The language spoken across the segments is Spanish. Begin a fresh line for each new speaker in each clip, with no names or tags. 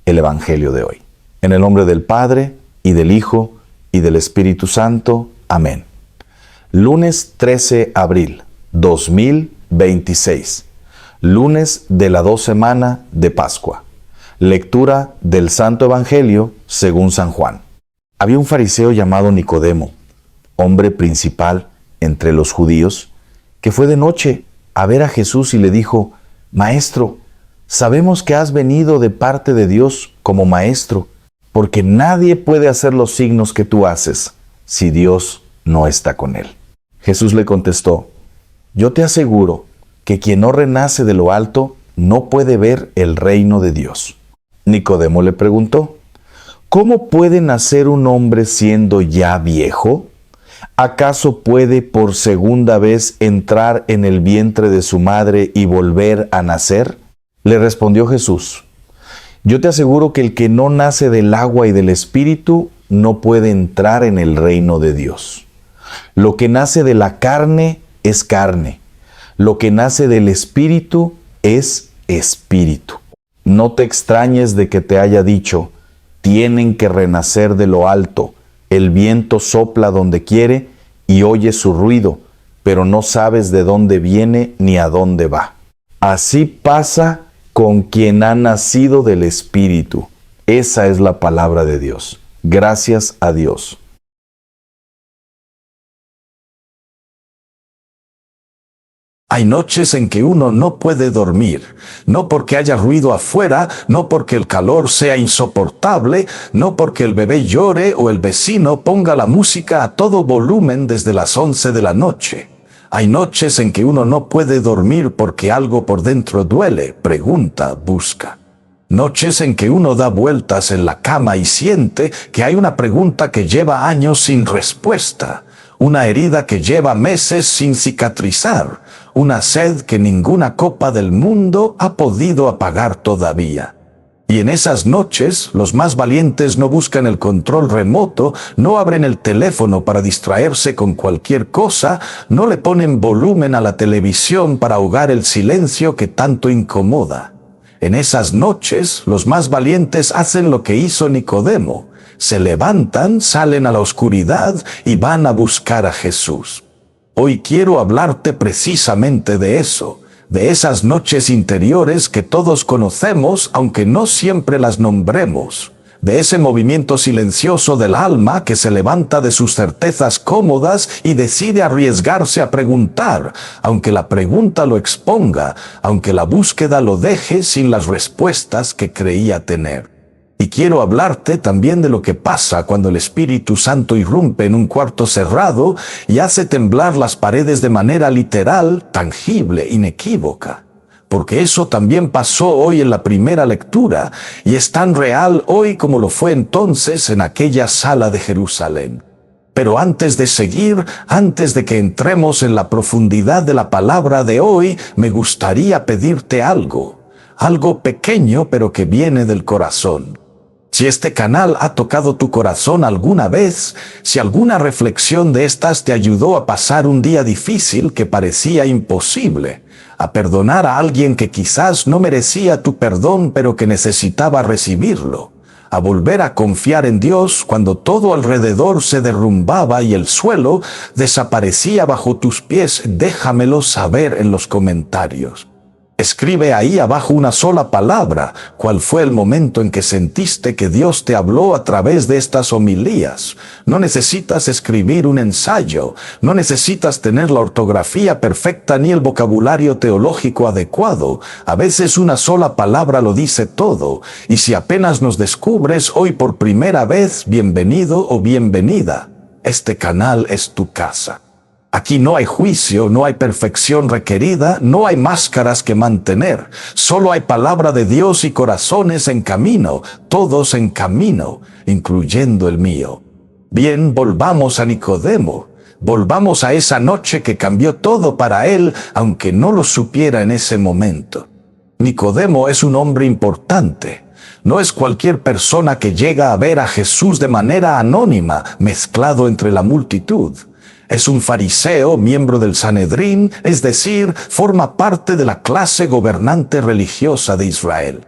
el Evangelio de hoy. En el nombre del Padre, y del Hijo, y del Espíritu Santo. Amén. Lunes 13 abril 2026. Lunes de la 2 semana de Pascua. Lectura del Santo Evangelio según San Juan. Había un fariseo llamado Nicodemo, hombre principal entre los judíos, que fue de noche a ver a Jesús y le dijo: Maestro, sabemos que has venido de parte de Dios como maestro, porque nadie puede hacer los signos que tú haces si Dios no está con él. Jesús le contestó: Yo te aseguro que quien no renace de lo alto no puede ver el reino de Dios. Nicodemo le preguntó: ¿Cómo puede nacer un hombre siendo ya viejo? ¿Acaso puede por segunda vez entrar en el vientre de su madre y volver a nacer? Le respondió Jesús: Yo te aseguro que el que no nace del agua y del Espíritu no puede entrar en el reino de Dios. Lo que nace de la carne es carne. Lo que nace del Espíritu es Espíritu. No te extrañes de que te haya dicho: tienen que renacer de lo alto. El viento sopla donde quiere y oyes su ruido, pero no sabes de dónde viene ni a dónde va. Así pasa con quien ha nacido del Espíritu. Esa es la palabra de Dios. Gracias a Dios.
Hay noches en que uno no puede dormir, no porque haya ruido afuera, no porque el calor sea insoportable, no porque el bebé llore o el vecino ponga la música a todo volumen desde las 11 de la noche. Hay noches en que uno no puede dormir porque algo por dentro duele, pregunta, busca. Noches en que uno da vueltas en la cama y siente que hay una pregunta que lleva años sin respuesta, una herida que lleva meses sin cicatrizar, una sed que ninguna copa del mundo ha podido apagar todavía. Y en esas noches, los más valientes no buscan el control remoto, no abren el teléfono para distraerse con cualquier cosa, no le ponen volumen a la televisión para ahogar el silencio que tanto incomoda. En esas noches, los más valientes hacen lo que hizo Nicodemo. Se levantan, salen a la oscuridad y van a buscar a Jesús. Hoy quiero hablarte precisamente de eso, de esas noches interiores que todos conocemos, aunque no siempre las nombremos, de ese movimiento silencioso del alma que se levanta de sus certezas cómodas y decide arriesgarse a preguntar, aunque la pregunta lo exponga, aunque la búsqueda lo deje sin las respuestas que creía tener. Y quiero hablarte también de lo que pasa cuando el Espíritu Santo irrumpe en un cuarto cerrado y hace temblar las paredes de manera literal, tangible, inequívoca. Porque eso también pasó hoy en la primera lectura y es tan real hoy como lo fue entonces en aquella sala de Jerusalén. Pero antes de seguir, antes de que entremos en la profundidad de la palabra de hoy, me gustaría pedirte algo pequeño pero que viene del corazón. Si este canal ha tocado tu corazón alguna vez, si alguna reflexión de estas te ayudó a pasar un día difícil que parecía imposible, a perdonar a alguien que quizás no merecía tu perdón pero que necesitaba recibirlo, a volver a confiar en Dios cuando todo alrededor se derrumbaba y el suelo desaparecía bajo tus pies, déjamelo saber en los comentarios. Escribe ahí abajo una sola palabra, cuál fue el momento en que sentiste que Dios te habló a través de estas homilías. No necesitas escribir un ensayo, no necesitas tener la ortografía perfecta ni el vocabulario teológico adecuado. A veces una sola palabra lo dice todo, y si apenas nos descubres hoy por primera vez, bienvenido o bienvenida. Este canal es tu casa. Aquí no hay juicio, no hay perfección requerida, no hay máscaras que mantener. Solo hay palabra de Dios y corazones en camino, todos en camino, incluyendo el mío. Bien, volvamos a Nicodemo. Volvamos a esa noche que cambió todo para él, aunque no lo supiera en ese momento. Nicodemo es un hombre importante. No es cualquier persona que llega a ver a Jesús de manera anónima, mezclado entre la multitud. Es un fariseo, miembro del Sanedrín, es decir, forma parte de la clase gobernante religiosa de Israel.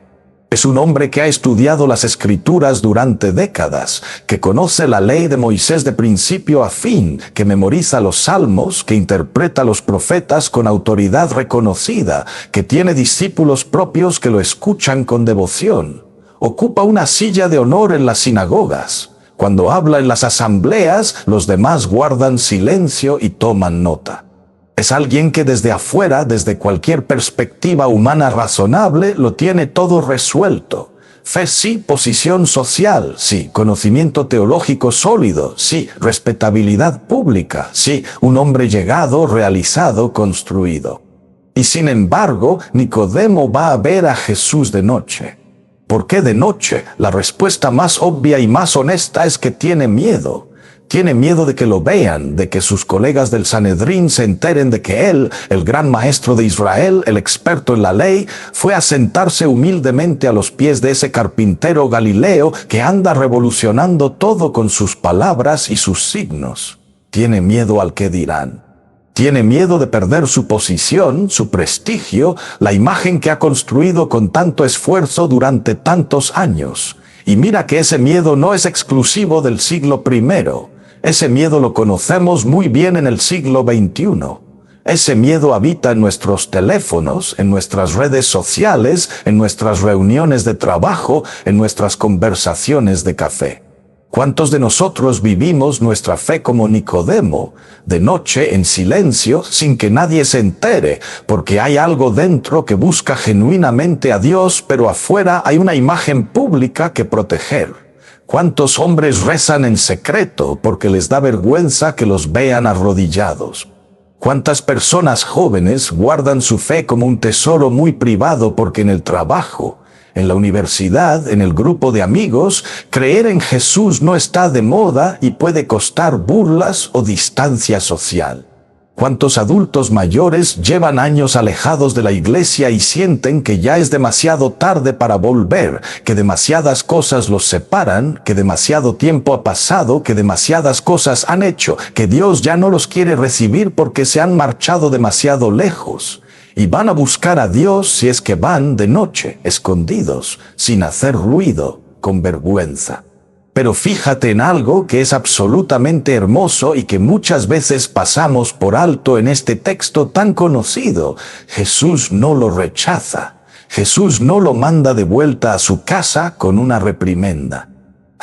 Es un hombre que ha estudiado las Escrituras durante décadas, que conoce la ley de Moisés de principio a fin, que memoriza los salmos, que interpreta los profetas con autoridad reconocida, que tiene discípulos propios que lo escuchan con devoción. Ocupa una silla de honor en las sinagogas. Cuando habla en las asambleas, los demás guardan silencio y toman nota. Es alguien que desde afuera, desde cualquier perspectiva humana razonable, lo tiene todo resuelto. Fe sí, posición social, sí, conocimiento teológico sólido, sí, respetabilidad pública, sí, un hombre llegado, realizado, construido. Y sin embargo, Nicodemo va a ver a Jesús de noche. ¿Por qué de noche? La respuesta más obvia y más honesta es que tiene miedo. Tiene miedo de que lo vean, de que sus colegas del Sanedrín se enteren de que él, el gran maestro de Israel, el experto en la ley, fue a sentarse humildemente a los pies de ese carpintero galileo que anda revolucionando todo con sus palabras y sus signos. Tiene miedo al que dirán. Tiene miedo de perder su posición, su prestigio, la imagen que ha construido con tanto esfuerzo durante tantos años. Y mira que ese miedo no es exclusivo del siglo I. Ese miedo lo conocemos muy bien en el siglo XXI. Ese miedo habita en nuestros teléfonos, en nuestras redes sociales, en nuestras reuniones de trabajo, en nuestras conversaciones de café. ¿Cuántos de nosotros vivimos nuestra fe como Nicodemo, de noche en silencio, sin que nadie se entere, porque hay algo dentro que busca genuinamente a Dios, pero afuera hay una imagen pública que proteger? ¿Cuántos hombres rezan en secreto porque les da vergüenza que los vean arrodillados? ¿Cuántas personas jóvenes guardan su fe como un tesoro muy privado porque en el trabajo, en la universidad, en el grupo de amigos, creer en Jesús no está de moda y puede costar burlas o distancia social? ¿Cuántos adultos mayores llevan años alejados de la iglesia y sienten que ya es demasiado tarde para volver, que demasiadas cosas los separan, que demasiado tiempo ha pasado, que demasiadas cosas han hecho, que Dios ya no los quiere recibir porque se han marchado demasiado lejos? Y van a buscar a Dios si es que van de noche, escondidos, sin hacer ruido, con vergüenza. Pero fíjate en algo que es absolutamente hermoso y que muchas veces pasamos por alto en este texto tan conocido. Jesús no lo rechaza. Jesús no lo manda de vuelta a su casa con una reprimenda.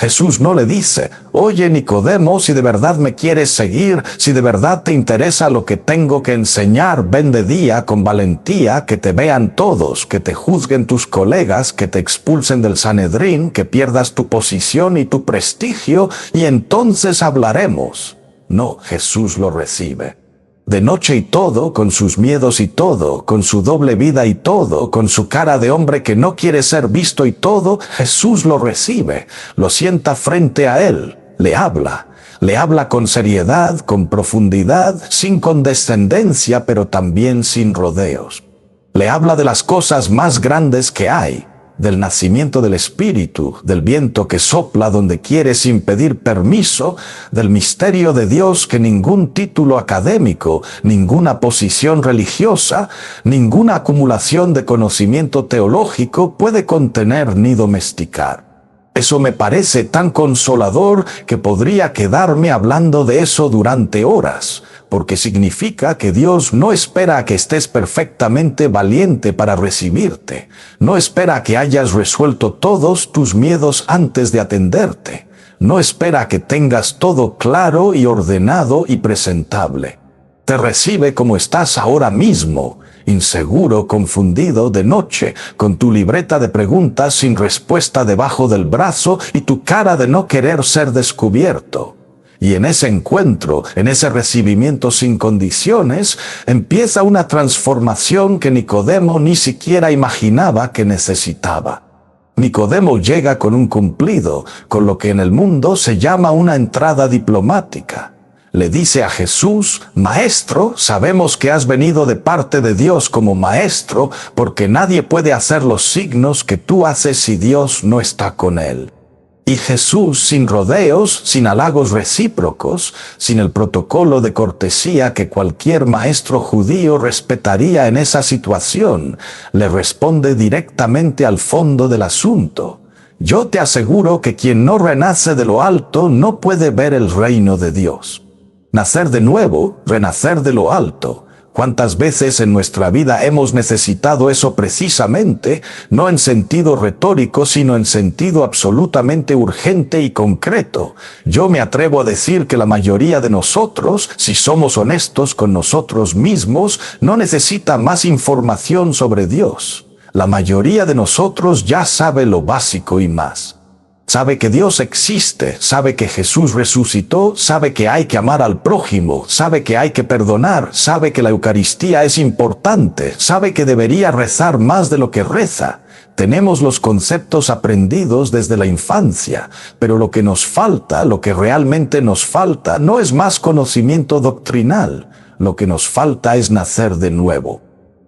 Jesús no le dice: oye Nicodemo, si de verdad me quieres seguir, si de verdad te interesa lo que tengo que enseñar, ven de día con valentía, que te vean todos, que te juzguen tus colegas, que te expulsen del Sanedrín, que pierdas tu posición y tu prestigio, y entonces hablaremos. No, Jesús lo recibe. De noche y todo, con sus miedos y todo, con su doble vida y todo, con su cara de hombre que no quiere ser visto y todo, Jesús lo recibe, lo sienta frente a él, le habla con seriedad, con profundidad, sin condescendencia, pero también sin rodeos. Le habla de las cosas más grandes que hay, del nacimiento del Espíritu, del viento que sopla donde quiere sin pedir permiso, del misterio de Dios que ningún título académico, ninguna posición religiosa, ninguna acumulación de conocimiento teológico puede contener ni domesticar. Eso me parece tan consolador que podría quedarme hablando de eso durante horas, porque significa que Dios no espera a que estés perfectamente valiente para recibirte, no espera a que hayas resuelto todos tus miedos antes de atenderte, no espera a que tengas todo claro y ordenado y presentable. Te recibe como estás ahora mismo, inseguro, confundido, de noche, con tu libreta de preguntas sin respuesta debajo del brazo y tu cara de no querer ser descubierto. Y en ese encuentro, en ese recibimiento sin condiciones, empieza una transformación que Nicodemo ni siquiera imaginaba que necesitaba. Nicodemo llega con un cumplido, con lo que en el mundo se llama una entrada diplomática. Le dice a Jesús: Maestro, sabemos que has venido de parte de Dios como maestro, porque nadie puede hacer los signos que tú haces si Dios no está con él. Y Jesús, sin rodeos, sin halagos recíprocos, sin el protocolo de cortesía que cualquier maestro judío respetaría en esa situación, le responde directamente al fondo del asunto. Yo te aseguro que quien no renace de lo alto no puede ver el reino de Dios. Nacer de nuevo, renacer de lo alto. ¿Cuántas veces en nuestra vida hemos necesitado eso precisamente, no en sentido retórico, sino en sentido absolutamente urgente y concreto? Yo me atrevo a decir que la mayoría de nosotros, si somos honestos con nosotros mismos, no necesita más información sobre Dios. La mayoría de nosotros ya sabe lo básico y más. Sabe que Dios existe, sabe que Jesús resucitó, sabe que hay que amar al prójimo, sabe que hay que perdonar, sabe que la Eucaristía es importante, sabe que debería rezar más de lo que reza. Tenemos los conceptos aprendidos desde la infancia, pero lo que nos falta, lo que realmente nos falta, no es más conocimiento doctrinal. Lo que nos falta es nacer de nuevo.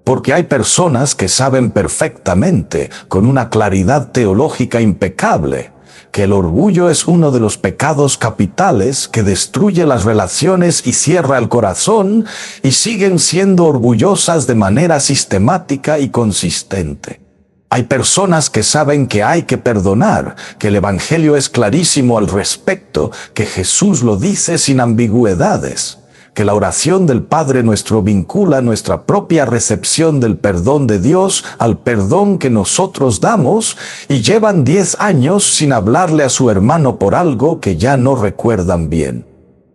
Porque hay personas que saben perfectamente, con una claridad teológica impecable, que el orgullo es uno de los pecados capitales que destruye las relaciones y cierra el corazón, y siguen siendo orgullosas de manera sistemática y consistente. Hay personas que saben que hay que perdonar, que el Evangelio es clarísimo al respecto, que Jesús lo dice sin ambigüedades, que la oración del Padre Nuestro vincula nuestra propia recepción del perdón de Dios al perdón que nosotros damos, y llevan 10 años sin hablarle a su hermano por algo que ya no recuerdan bien.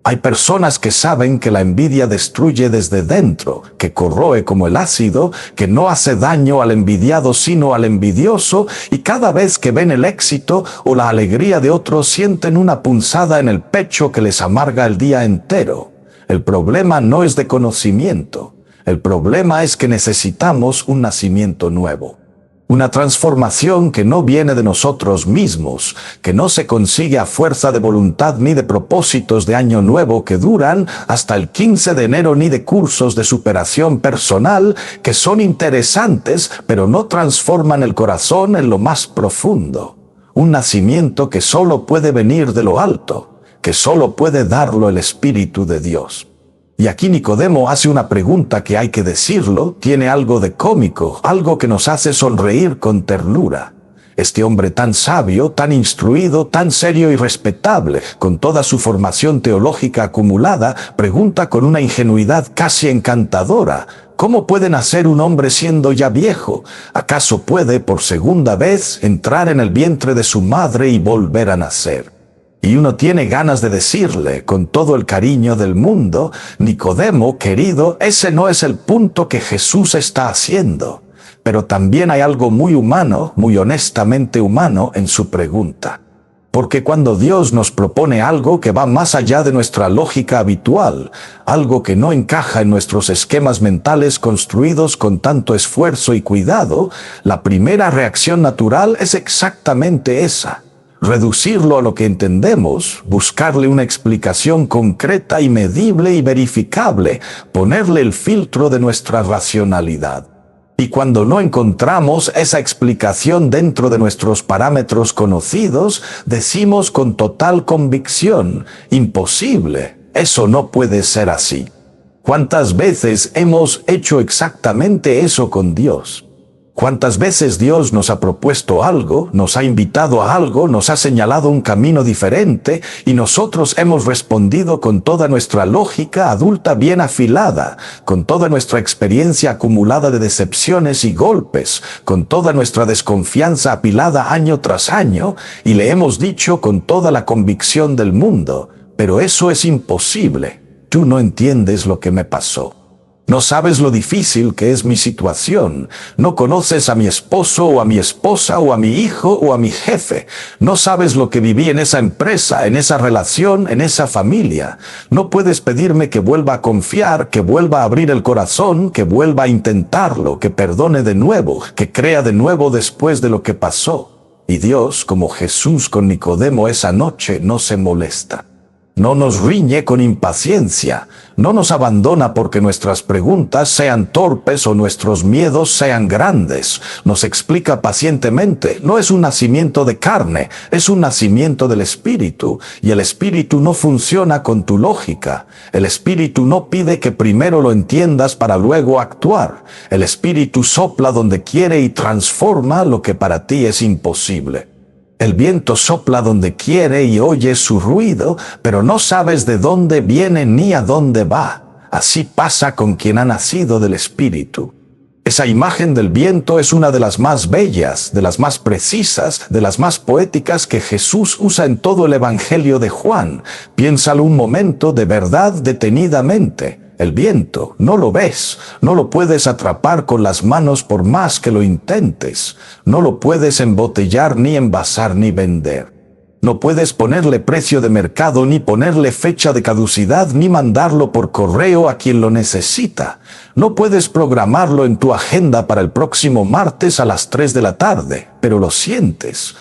Hay personas que saben que la envidia destruye desde dentro, que corroe como el ácido, que no hace daño al envidiado sino al envidioso, y cada vez que ven el éxito o la alegría de otros sienten una punzada en el pecho que les amarga el día entero. El problema no es de conocimiento, el problema es que necesitamos un nacimiento nuevo. Una transformación que no viene de nosotros mismos, que no se consigue a fuerza de voluntad ni de propósitos de año nuevo que duran hasta el 15 de enero ni de cursos de superación personal que son interesantes pero no transforman el corazón en lo más profundo. Un nacimiento que solo puede venir de lo alto, que solo puede darlo el Espíritu de Dios. Y aquí Nicodemo hace una pregunta que hay que decirlo, tiene algo de cómico, algo que nos hace sonreír con ternura. Este hombre tan sabio, tan instruido, tan serio y respetable, con toda su formación teológica acumulada, pregunta con una ingenuidad casi encantadora: ¿cómo puede nacer un hombre siendo ya viejo? ¿Acaso puede por segunda vez entrar en el vientre de su madre y volver a nacer? Y uno tiene ganas de decirle, con todo el cariño del mundo: Nicodemo, querido, ese no es el punto que Jesús está haciendo. Pero también hay algo muy humano, muy honestamente humano en su pregunta. Porque cuando Dios nos propone algo que va más allá de nuestra lógica habitual, algo que no encaja en nuestros esquemas mentales construidos con tanto esfuerzo y cuidado, la primera reacción natural es exactamente esa: reducirlo a lo que entendemos, buscarle una explicación concreta y medible y verificable, ponerle el filtro de nuestra racionalidad. Y cuando no encontramos esa explicación dentro de nuestros parámetros conocidos, decimos con total convicción: imposible, eso no puede ser así. ¿Cuántas veces hemos hecho exactamente eso con Dios? ¿Cuántas veces Dios nos ha propuesto algo, nos ha invitado a algo, nos ha señalado un camino diferente, y nosotros hemos respondido con toda nuestra lógica adulta bien afilada, con toda nuestra experiencia acumulada de decepciones y golpes, con toda nuestra desconfianza apilada año tras año, y le hemos dicho con toda la convicción del mundo: pero eso es imposible, tú no entiendes lo que me pasó. No sabes lo difícil que es mi situación. No conoces a mi esposo o a mi esposa o a mi hijo o a mi jefe. No sabes lo que viví en esa empresa, en esa relación, en esa familia. No puedes pedirme que vuelva a confiar, que vuelva a abrir el corazón, que vuelva a intentarlo, que perdone de nuevo, que crea de nuevo después de lo que pasó. Y Dios, como Jesús con Nicodemo esa noche, no se molesta. No nos riñe con impaciencia, no nos abandona porque nuestras preguntas sean torpes o nuestros miedos sean grandes. Nos explica pacientemente, no es un nacimiento de carne, es un nacimiento del Espíritu, y el Espíritu no funciona con tu lógica. El Espíritu no pide que primero lo entiendas para luego actuar. El Espíritu sopla donde quiere y transforma lo que para ti es imposible. El viento sopla donde quiere y oyes su ruido, pero no sabes de dónde viene ni a dónde va. Así pasa con quien ha nacido del Espíritu. Esa imagen del viento es una de las más bellas, de las más precisas, de las más poéticas que Jesús usa en todo el Evangelio de Juan. Piénsalo un momento de verdad detenidamente. El viento, no lo ves, no lo puedes atrapar con las manos por más que lo intentes, no lo puedes embotellar ni envasar ni vender. No puedes ponerle precio de mercado ni ponerle fecha de caducidad ni mandarlo por correo a quien lo necesita. No puedes programarlo en tu agenda para el próximo martes a las 3 de la tarde, pero lo sientes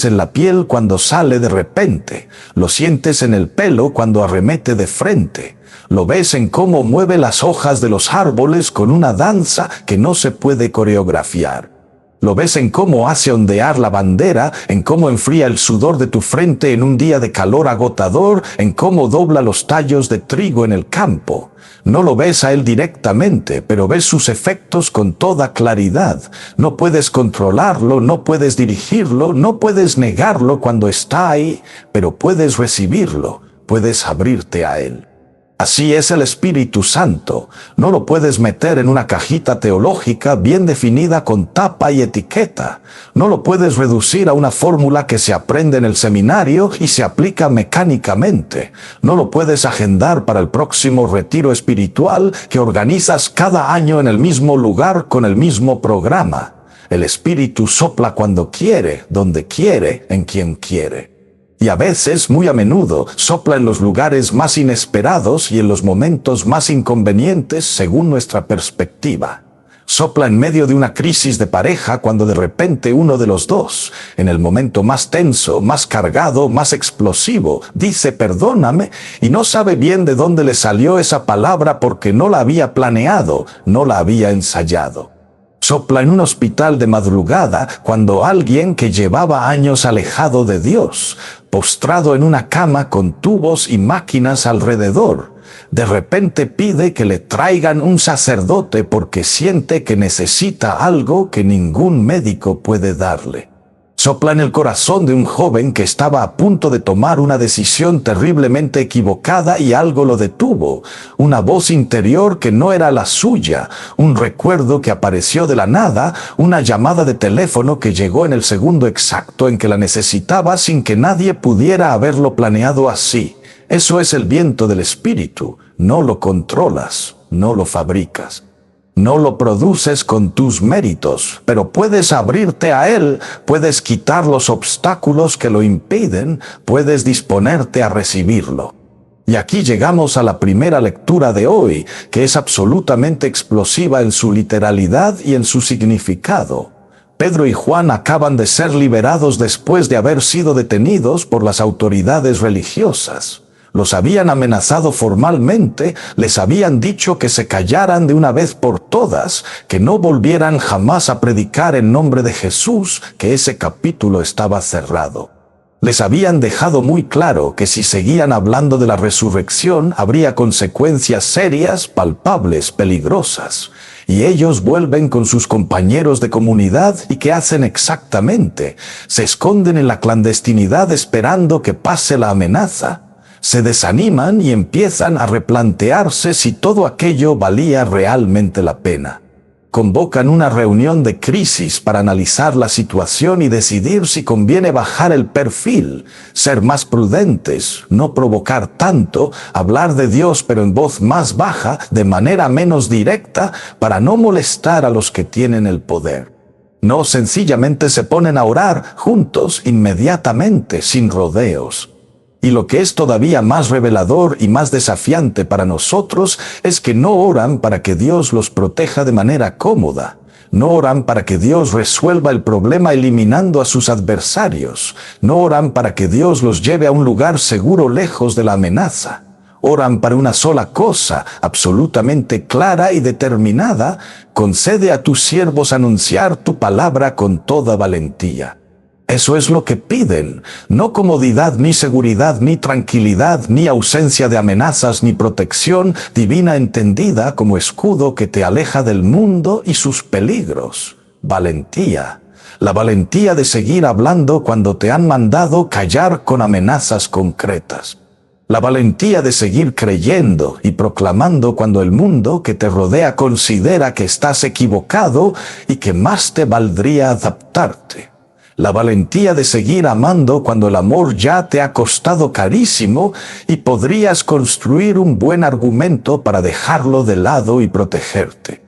en la piel cuando sale de repente, lo sientes en el pelo cuando arremete de frente. Lo ves en cómo mueve las hojas de los árboles con una danza que no se puede coreografiar. Lo ves en cómo hace ondear la bandera, en cómo enfría el sudor de tu frente en un día de calor agotador, en cómo dobla los tallos de trigo en el campo. No lo ves a él directamente, pero ves sus efectos con toda claridad. No puedes controlarlo, no puedes dirigirlo, no puedes negarlo cuando está ahí, pero puedes recibirlo, puedes abrirte a él. Así es el Espíritu Santo. No lo puedes meter en una cajita teológica bien definida con tapa y etiqueta. No lo puedes reducir a una fórmula que se aprende en el seminario y se aplica mecánicamente. No lo puedes agendar para el próximo retiro espiritual que organizas cada año en el mismo lugar con el mismo programa. El Espíritu sopla cuando quiere, donde quiere, en quien quiere. Y a veces, muy a menudo, sopla en los lugares más inesperados y en los momentos más inconvenientes según nuestra perspectiva. Sopla en medio de una crisis de pareja cuando de repente uno de los dos, en el momento más tenso, más cargado, más explosivo, dice perdóname y no sabe bien de dónde le salió esa palabra porque no la había planeado, no la había ensayado. Sopla en un hospital de madrugada cuando alguien que llevaba años alejado de Dios, postrado en una cama con tubos y máquinas alrededor, de repente pide que le traigan un sacerdote porque siente que necesita algo que ningún médico puede darle. Sopla en el corazón de un joven que estaba a punto de tomar una decisión terriblemente equivocada y algo lo detuvo. Una voz interior que no era la suya, un recuerdo que apareció de la nada, una llamada de teléfono que llegó en el segundo exacto en que la necesitaba sin que nadie pudiera haberlo planeado así. Eso es el viento del Espíritu. No lo controlas, no lo fabricas. No lo produces con tus méritos, pero puedes abrirte a él, puedes quitar los obstáculos que lo impiden, puedes disponerte a recibirlo. Y aquí llegamos a la primera lectura de hoy, que es absolutamente explosiva en su literalidad y en su significado. Pedro y Juan acaban de ser liberados después de haber sido detenidos por las autoridades religiosas. Los habían amenazado formalmente, les habían dicho que se callaran de una vez por todas, que no volvieran jamás a predicar en nombre de Jesús, que ese capítulo estaba cerrado. Les habían dejado muy claro que si seguían hablando de la resurrección, habría consecuencias serias, palpables, peligrosas. Y ellos vuelven con sus compañeros de comunidad y ¿qué hacen exactamente? Se esconden en la clandestinidad esperando que pase la amenaza. Se desaniman y empiezan a replantearse si todo aquello valía realmente la pena. Convocan una reunión de crisis para analizar la situación y decidir si conviene bajar el perfil, ser más prudentes, no provocar tanto, hablar de Dios pero en voz más baja, de manera menos directa, para no molestar a los que tienen el poder. No, sencillamente se ponen a orar juntos inmediatamente, sin rodeos. Y lo que es todavía más revelador y más desafiante para nosotros es que no oran para que Dios los proteja de manera cómoda. No oran para que Dios resuelva el problema eliminando a sus adversarios. No oran para que Dios los lleve a un lugar seguro lejos de la amenaza. Oran para una sola cosa, absolutamente clara y determinada: concede a tus siervos anunciar tu palabra con toda valentía. Eso es lo que piden, no comodidad, ni seguridad, ni tranquilidad, ni ausencia de amenazas, ni protección divina entendida como escudo que te aleja del mundo y sus peligros. Valentía. La valentía de seguir hablando cuando te han mandado callar con amenazas concretas. La valentía de seguir creyendo y proclamando cuando el mundo que te rodea considera que estás equivocado y que más te valdría adaptarte. La valentía de seguir amando cuando el amor ya te ha costado carísimo y podrías construir un buen argumento para dejarlo de lado y protegerte.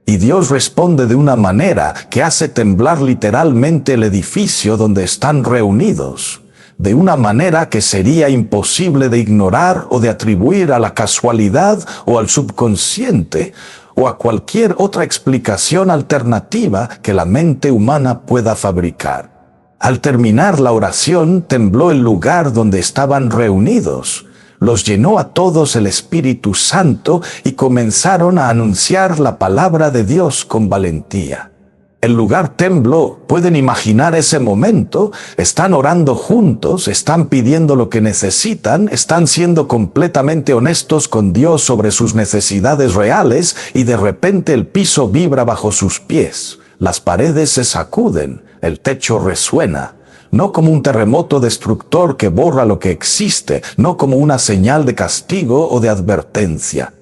Y Dios responde de una manera que hace temblar literalmente el edificio donde están reunidos, de una manera que sería imposible de ignorar o de atribuir a la casualidad o al subconsciente o a cualquier otra explicación alternativa que la mente humana pueda fabricar. Al terminar la oración, tembló el lugar donde estaban reunidos. Los llenó a todos el Espíritu Santo y comenzaron a anunciar la palabra de Dios con valentía. El lugar tembló. ¿Pueden imaginar ese momento? Están orando juntos, están pidiendo lo que necesitan, están siendo completamente honestos con Dios sobre sus necesidades reales y de repente el piso vibra bajo sus pies. Las paredes se sacuden, el techo resuena, no como un terremoto destructor que borra lo que existe, no como una señal de castigo o de advertencia,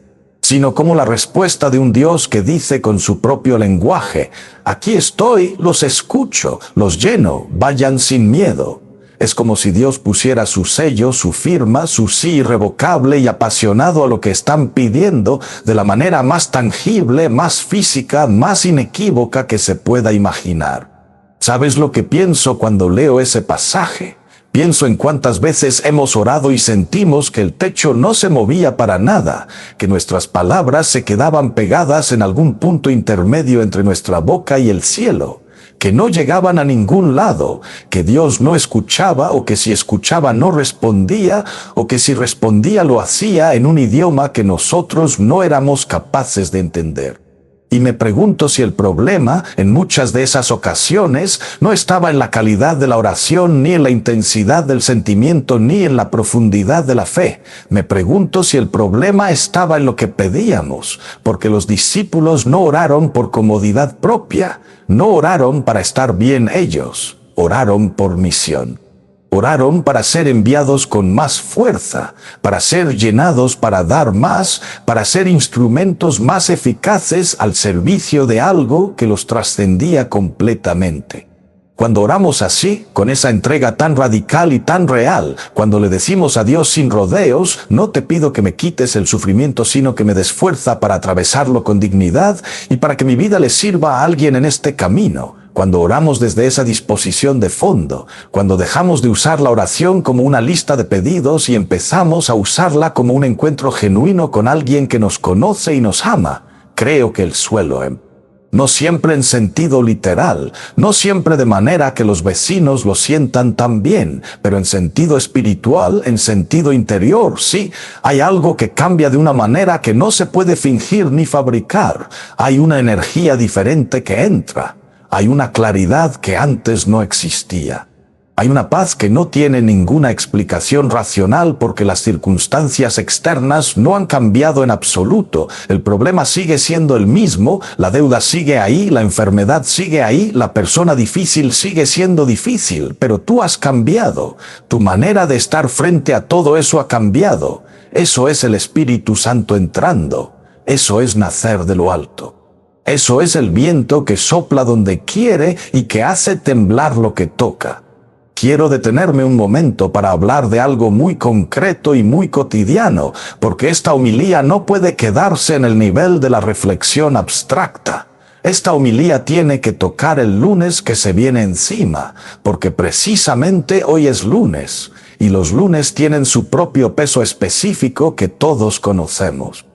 sino como la respuesta de un Dios que dice con su propio lenguaje: aquí estoy, los escucho, los lleno, vayan sin miedo. Es como si Dios pusiera su sello, su firma, su sí irrevocable y apasionado a lo que están pidiendo de la manera más tangible, más física, más inequívoca que se pueda imaginar. ¿Sabes lo que pienso cuando leo ese pasaje? Pienso en cuántas veces hemos orado y sentimos que el techo no se movía para nada, que nuestras palabras se quedaban pegadas en algún punto intermedio entre nuestra boca y el cielo, que no llegaban a ningún lado, que Dios no escuchaba, o que si escuchaba no respondía, o que si respondía lo hacía en un idioma que nosotros no éramos capaces de entender. Y me pregunto si el problema, en muchas de esas ocasiones, no estaba en la calidad de la oración, ni en la intensidad del sentimiento, ni en la profundidad de la fe. Me pregunto si el problema estaba en lo que pedíamos, porque los discípulos no oraron por comodidad propia, no oraron para estar bien ellos, oraron por misión. Oraron para ser enviados con más fuerza, para ser llenados para dar más, para ser instrumentos más eficaces al servicio de algo que los trascendía completamente. Cuando oramos así, con esa entrega tan radical y tan real, cuando le decimos a Dios sin rodeos: no te pido que me quites el sufrimiento, sino que me des fuerza para atravesarlo con dignidad y para que mi vida le sirva a alguien en este camino. Cuando oramos desde esa disposición de fondo, cuando dejamos de usar la oración como una lista de pedidos y empezamos a usarla como un encuentro genuino con alguien que nos conoce y nos ama, creo que el suelo no siempre en sentido literal, no siempre de manera que los vecinos lo sientan tan bien, pero en sentido espiritual, en sentido interior, sí, hay algo que cambia de una manera que no se puede fingir ni fabricar. Hay una energía diferente que entra. Hay una claridad que antes no existía. Hay una paz que no tiene ninguna explicación racional porque las circunstancias externas no han cambiado en absoluto. El problema sigue siendo el mismo, la deuda sigue ahí, la enfermedad sigue ahí, la persona difícil sigue siendo difícil, pero tú has cambiado. Tu manera de estar frente a todo eso ha cambiado. Eso es el Espíritu Santo entrando. Eso es nacer de lo alto. Eso es el viento que sopla donde quiere y que hace temblar lo que toca. Quiero detenerme un momento para hablar de algo muy concreto y muy cotidiano, porque esta homilía no puede quedarse en el nivel de la reflexión abstracta. Esta homilía tiene que tocar el lunes que se viene encima, porque precisamente hoy es lunes, y los lunes tienen su propio peso específico que todos conocemos.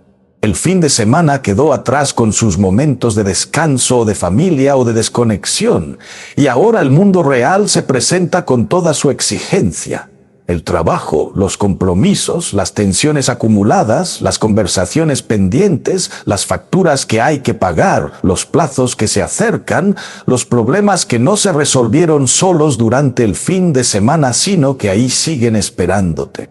El fin de semana quedó atrás con sus momentos de descanso, de familia o de desconexión, y ahora el mundo real se presenta con toda su exigencia. El trabajo, los compromisos, las tensiones acumuladas, las conversaciones pendientes, las facturas que hay que pagar, los plazos que se acercan, los problemas que no se resolvieron solos durante el fin de semana, sino que ahí siguen esperándote.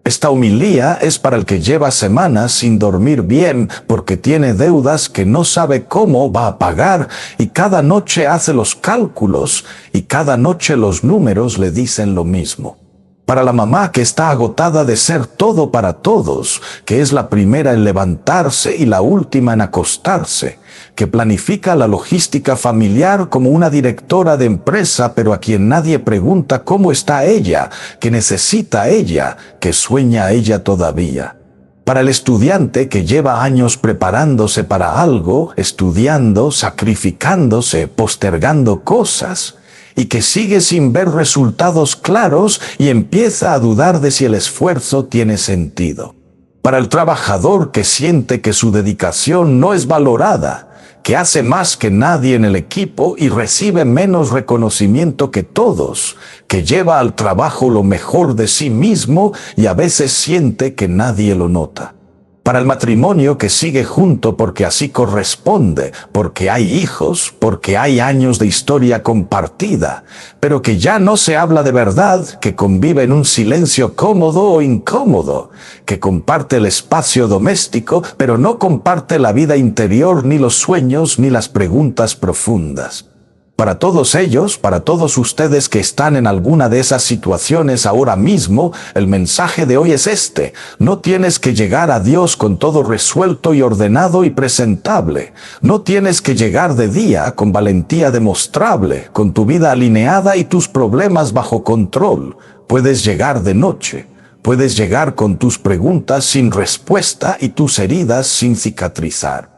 Esta homilía es para el que lleva semanas sin dormir bien porque tiene deudas que no sabe cómo va a pagar y cada noche hace los cálculos y cada noche los números le dicen lo mismo. Para la mamá que está agotada de ser todo para todos, que es la primera en levantarse y la última en acostarse, que planifica la logística familiar como una directora de empresa, pero a quien nadie pregunta cómo está ella, que necesita ella, que sueña ella todavía. Para el estudiante que lleva años preparándose para algo, estudiando, sacrificándose, postergando cosas, y que sigue sin ver resultados claros y empieza a dudar de si el esfuerzo tiene sentido. Para el trabajador que siente que su dedicación no es valorada, que hace más que nadie en el equipo y recibe menos reconocimiento que todos, que lleva al trabajo lo mejor de sí mismo y a veces siente que nadie lo nota. Para el matrimonio que sigue junto porque así corresponde, porque hay hijos, porque hay años de historia compartida, pero que ya no se habla de verdad, que convive en un silencio cómodo o incómodo, que comparte el espacio doméstico, pero no comparte la vida interior, ni los sueños, ni las preguntas profundas. Para todos ellos, para todos ustedes que están en alguna de esas situaciones ahora mismo, el mensaje de hoy es este: no tienes que llegar a Dios con todo resuelto y ordenado y presentable. No tienes que llegar de día con valentía demostrable, con tu vida alineada y tus problemas bajo control. Puedes llegar de noche. Puedes llegar con tus preguntas sin respuesta y tus heridas sin cicatrizar.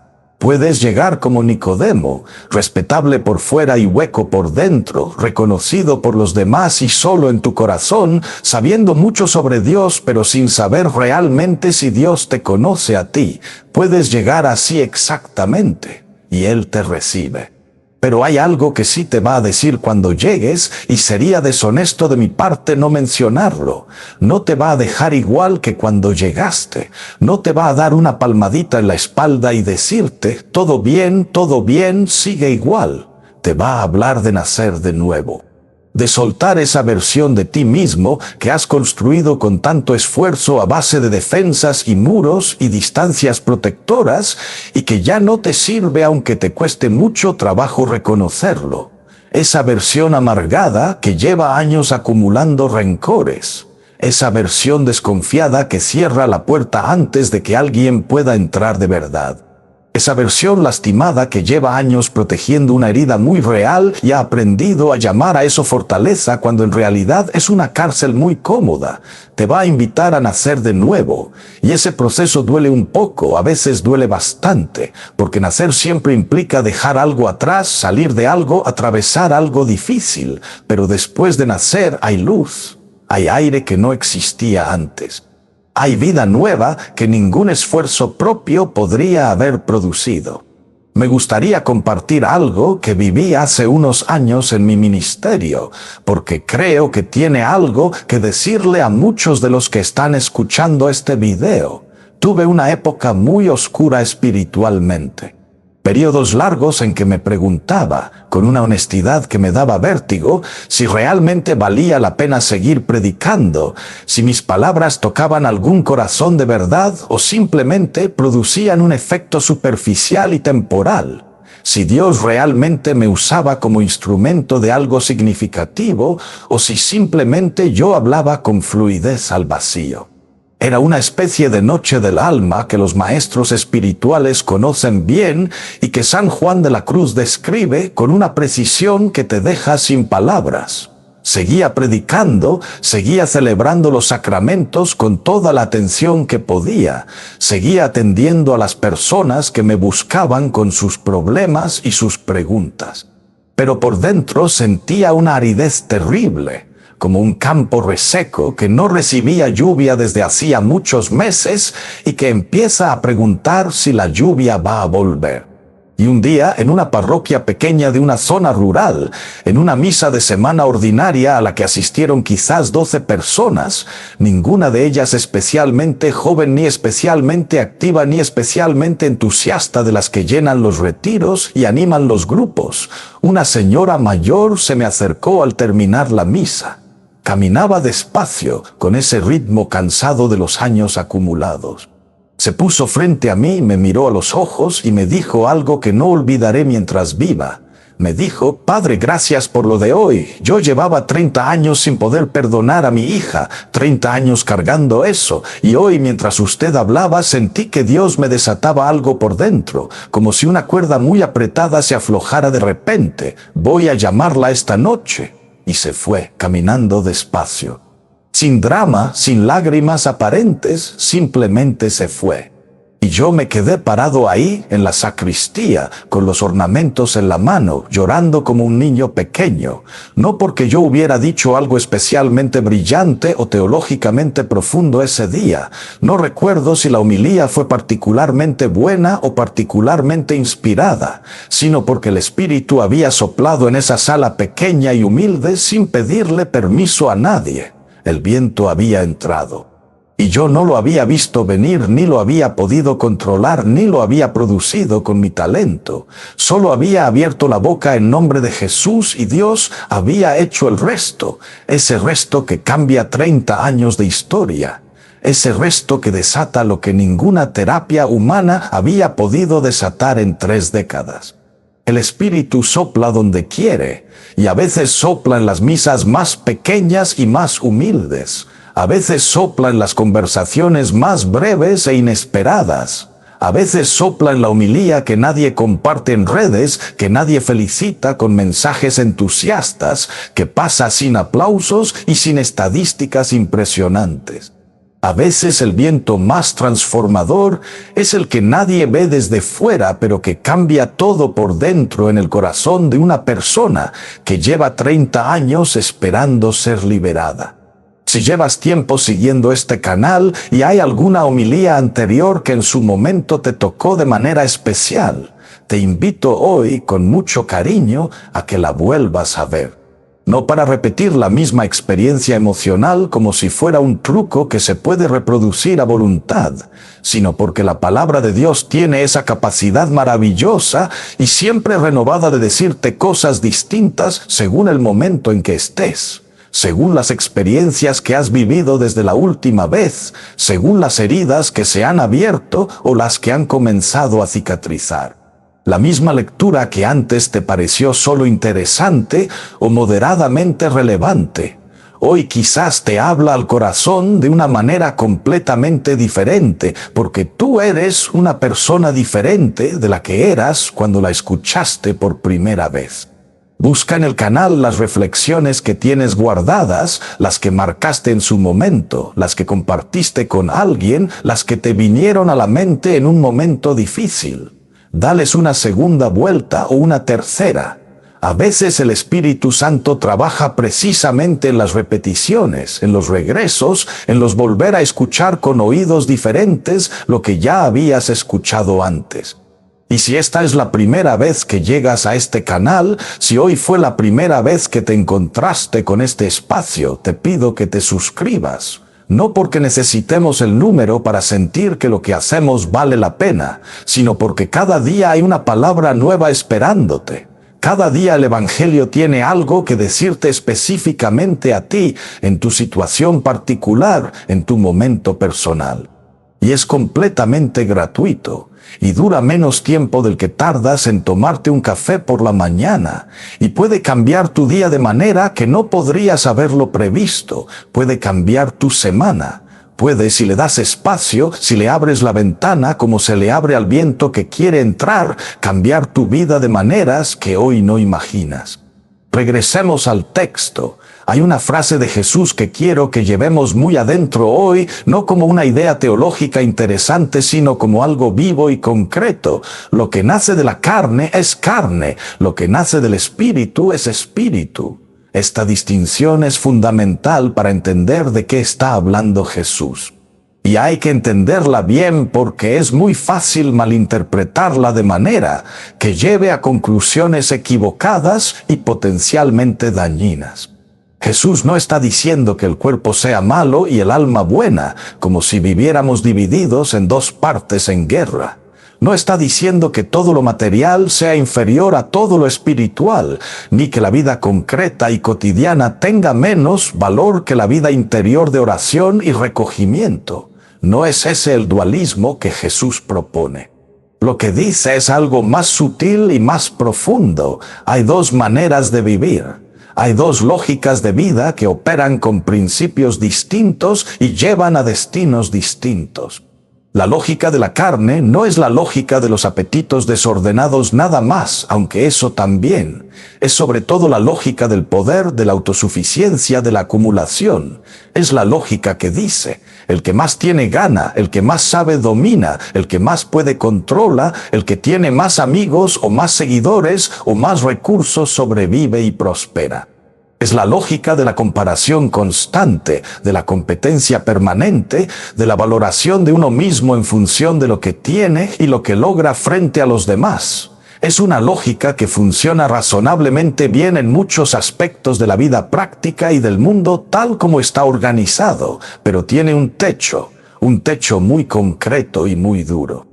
Puedes llegar como Nicodemo, respetable por fuera y hueco por dentro, reconocido por los demás y solo en tu corazón, sabiendo mucho sobre Dios, pero sin saber realmente si Dios te conoce a ti. Puedes llegar así exactamente, y Él te recibe. Pero hay algo que sí te va a decir cuando llegues, y sería deshonesto de mi parte no mencionarlo. No te va a dejar igual que cuando llegaste. No te va a dar una palmadita en la espalda y decirte, todo bien, sigue igual. Te va a hablar de nacer de nuevo. De soltar esa versión de ti mismo que has construido con tanto esfuerzo a base de defensas y muros y distancias protectoras y que ya no te sirve aunque te cueste mucho trabajo reconocerlo. Esa versión amargada que lleva años acumulando rencores. Esa versión desconfiada que cierra la puerta antes de que alguien pueda entrar de verdad. Esa versión lastimada que lleva años protegiendo una herida muy real y ha aprendido a llamar a eso fortaleza cuando en realidad es una cárcel muy cómoda. Te va a invitar a nacer de nuevo. Y ese proceso duele un poco, a veces duele bastante, porque nacer siempre implica dejar algo atrás, salir de algo, atravesar algo difícil. Pero después de nacer hay luz, hay aire que no existía antes. Hay vida nueva que ningún esfuerzo propio podría haber producido. Me gustaría compartir algo que viví hace unos años en mi ministerio, porque creo que tiene algo que decirle a muchos de los que están escuchando este video. Tuve una época muy oscura espiritualmente. Periodos largos en que me preguntaba, con una honestidad que me daba vértigo, si realmente valía la pena seguir predicando, si mis palabras tocaban algún corazón de verdad o simplemente producían un efecto superficial y temporal, si Dios realmente me usaba como instrumento de algo significativo o si simplemente yo hablaba con fluidez al vacío. Era una especie de noche del alma que los maestros espirituales conocen bien y que San Juan de la Cruz describe con una precisión que te deja sin palabras. Seguía predicando, seguía celebrando los sacramentos con toda la atención que podía, seguía atendiendo a las personas que me buscaban con sus problemas y sus preguntas. Pero por dentro sentía una aridez terrible, como un campo reseco que no recibía lluvia desde hacía muchos meses y que empieza a preguntar si la lluvia va a volver. Y un día, en una parroquia pequeña de una zona rural, en una misa de semana ordinaria a la que asistieron quizás 12 personas, ninguna de ellas especialmente joven, ni especialmente activa, ni especialmente entusiasta de las que llenan los retiros y animan los grupos, una señora mayor se me acercó al terminar la misa. Caminaba despacio, con ese ritmo cansado de los años acumulados. Se puso frente a mí, me miró a los ojos y me dijo algo que no olvidaré mientras viva. Me dijo: Padre, gracias por lo de hoy. Yo llevaba 30 años sin poder perdonar a mi hija, 30 años cargando eso, y hoy mientras usted hablaba sentí que Dios me desataba algo por dentro, como si una cuerda muy apretada se aflojara de repente. Voy a llamarla esta noche. Y se fue, caminando despacio. Sin drama, sin lágrimas aparentes, simplemente se fue. Y yo me quedé parado ahí, en la sacristía, con los ornamentos en la mano, llorando como un niño pequeño. No porque yo hubiera dicho algo especialmente brillante o teológicamente profundo ese día. No recuerdo si la homilía fue particularmente buena o particularmente inspirada, sino porque el Espíritu había soplado en esa sala pequeña y humilde sin pedirle permiso a nadie. El viento había entrado. Y yo no lo había visto venir, ni lo había podido controlar, ni lo había producido con mi talento. Solo había abierto la boca en nombre de Jesús y Dios había hecho el resto. Ese resto que cambia 30 años de historia. Ese resto que desata lo que ninguna terapia humana había podido desatar en 3 décadas. El Espíritu sopla donde quiere, y a veces sopla en las misas más pequeñas y más humildes. A veces sopla en las conversaciones más breves e inesperadas. A veces sopla en la homilía que nadie comparte en redes, que nadie felicita con mensajes entusiastas, que pasa sin aplausos y sin estadísticas impresionantes. A veces el viento más transformador es el que nadie ve desde fuera, pero que cambia todo por dentro en el corazón de una persona que lleva 30 años esperando ser liberada. Si llevas tiempo siguiendo este canal y hay alguna homilía anterior que en su momento te tocó de manera especial, te invito hoy con mucho cariño a que la vuelvas a ver. No para repetir la misma experiencia emocional como si fuera un truco que se puede reproducir a voluntad, sino porque la palabra de Dios tiene esa capacidad maravillosa y siempre renovada de decirte cosas distintas según el momento en que estés, según las experiencias que has vivido desde la última vez, según las heridas que se han abierto o las que han comenzado a cicatrizar. La misma lectura que antes te pareció solo interesante o moderadamente relevante, hoy quizás te habla al corazón de una manera completamente diferente, porque tú eres una persona diferente de la que eras cuando la escuchaste por primera vez. Busca en el canal las reflexiones que tienes guardadas, las que marcaste en su momento, las que compartiste con alguien, las que te vinieron a la mente en un momento difícil. Dales una segunda vuelta o una tercera. A veces el Espíritu Santo trabaja precisamente en las repeticiones, en los regresos, en los volver a escuchar con oídos diferentes lo que ya habías escuchado antes. Y si esta es la primera vez que llegas a este canal, si hoy fue la primera vez que te encontraste con este espacio, te pido que te suscribas. No porque necesitemos el número para sentir que lo que hacemos vale la pena, sino porque cada día hay una palabra nueva esperándote. Cada día el Evangelio tiene algo que decirte específicamente a ti, en tu situación particular, en tu momento personal. Y es completamente gratuito. Y dura menos tiempo del que tardas en tomarte un café por la mañana, y puede cambiar tu día de manera que no podrías haberlo previsto, puede cambiar tu semana, puede, si le das espacio, si le abres la ventana como se le abre al viento que quiere entrar, cambiar tu vida de maneras que hoy no imaginas. Regresemos al texto. Hay una frase de Jesús que quiero que llevemos muy adentro hoy, no como una idea teológica interesante, sino como algo vivo y concreto. Lo que nace de la carne es carne, lo que nace del espíritu es espíritu. Esta distinción es fundamental para entender de qué está hablando Jesús. Y hay que entenderla bien porque es muy fácil malinterpretarla de manera que lleve a conclusiones equivocadas y potencialmente dañinas. Jesús no está diciendo que el cuerpo sea malo y el alma buena, como si viviéramos divididos en dos partes en guerra. No está diciendo que todo lo material sea inferior a todo lo espiritual, ni que la vida concreta y cotidiana tenga menos valor que la vida interior de oración y recogimiento. No es ese el dualismo que Jesús propone. Lo que dice es algo más sutil y más profundo. Hay dos maneras de vivir. Hay dos lógicas de vida que operan con principios distintos y llevan a destinos distintos. La lógica de la carne no es la lógica de los apetitos desordenados nada más, aunque eso también. Es sobre todo la lógica del poder, de la autosuficiencia, de la acumulación. Es la lógica que dice: el que más tiene gana, el que más sabe domina, el que más puede controla, el que tiene más amigos o más seguidores o más recursos sobrevive y prospera. Es la lógica de la comparación constante, de la competencia permanente, de la valoración de uno mismo en función de lo que tiene y lo que logra frente a los demás. Es una lógica que funciona razonablemente bien en muchos aspectos de la vida práctica y del mundo tal como está organizado, pero tiene un techo muy concreto y muy duro.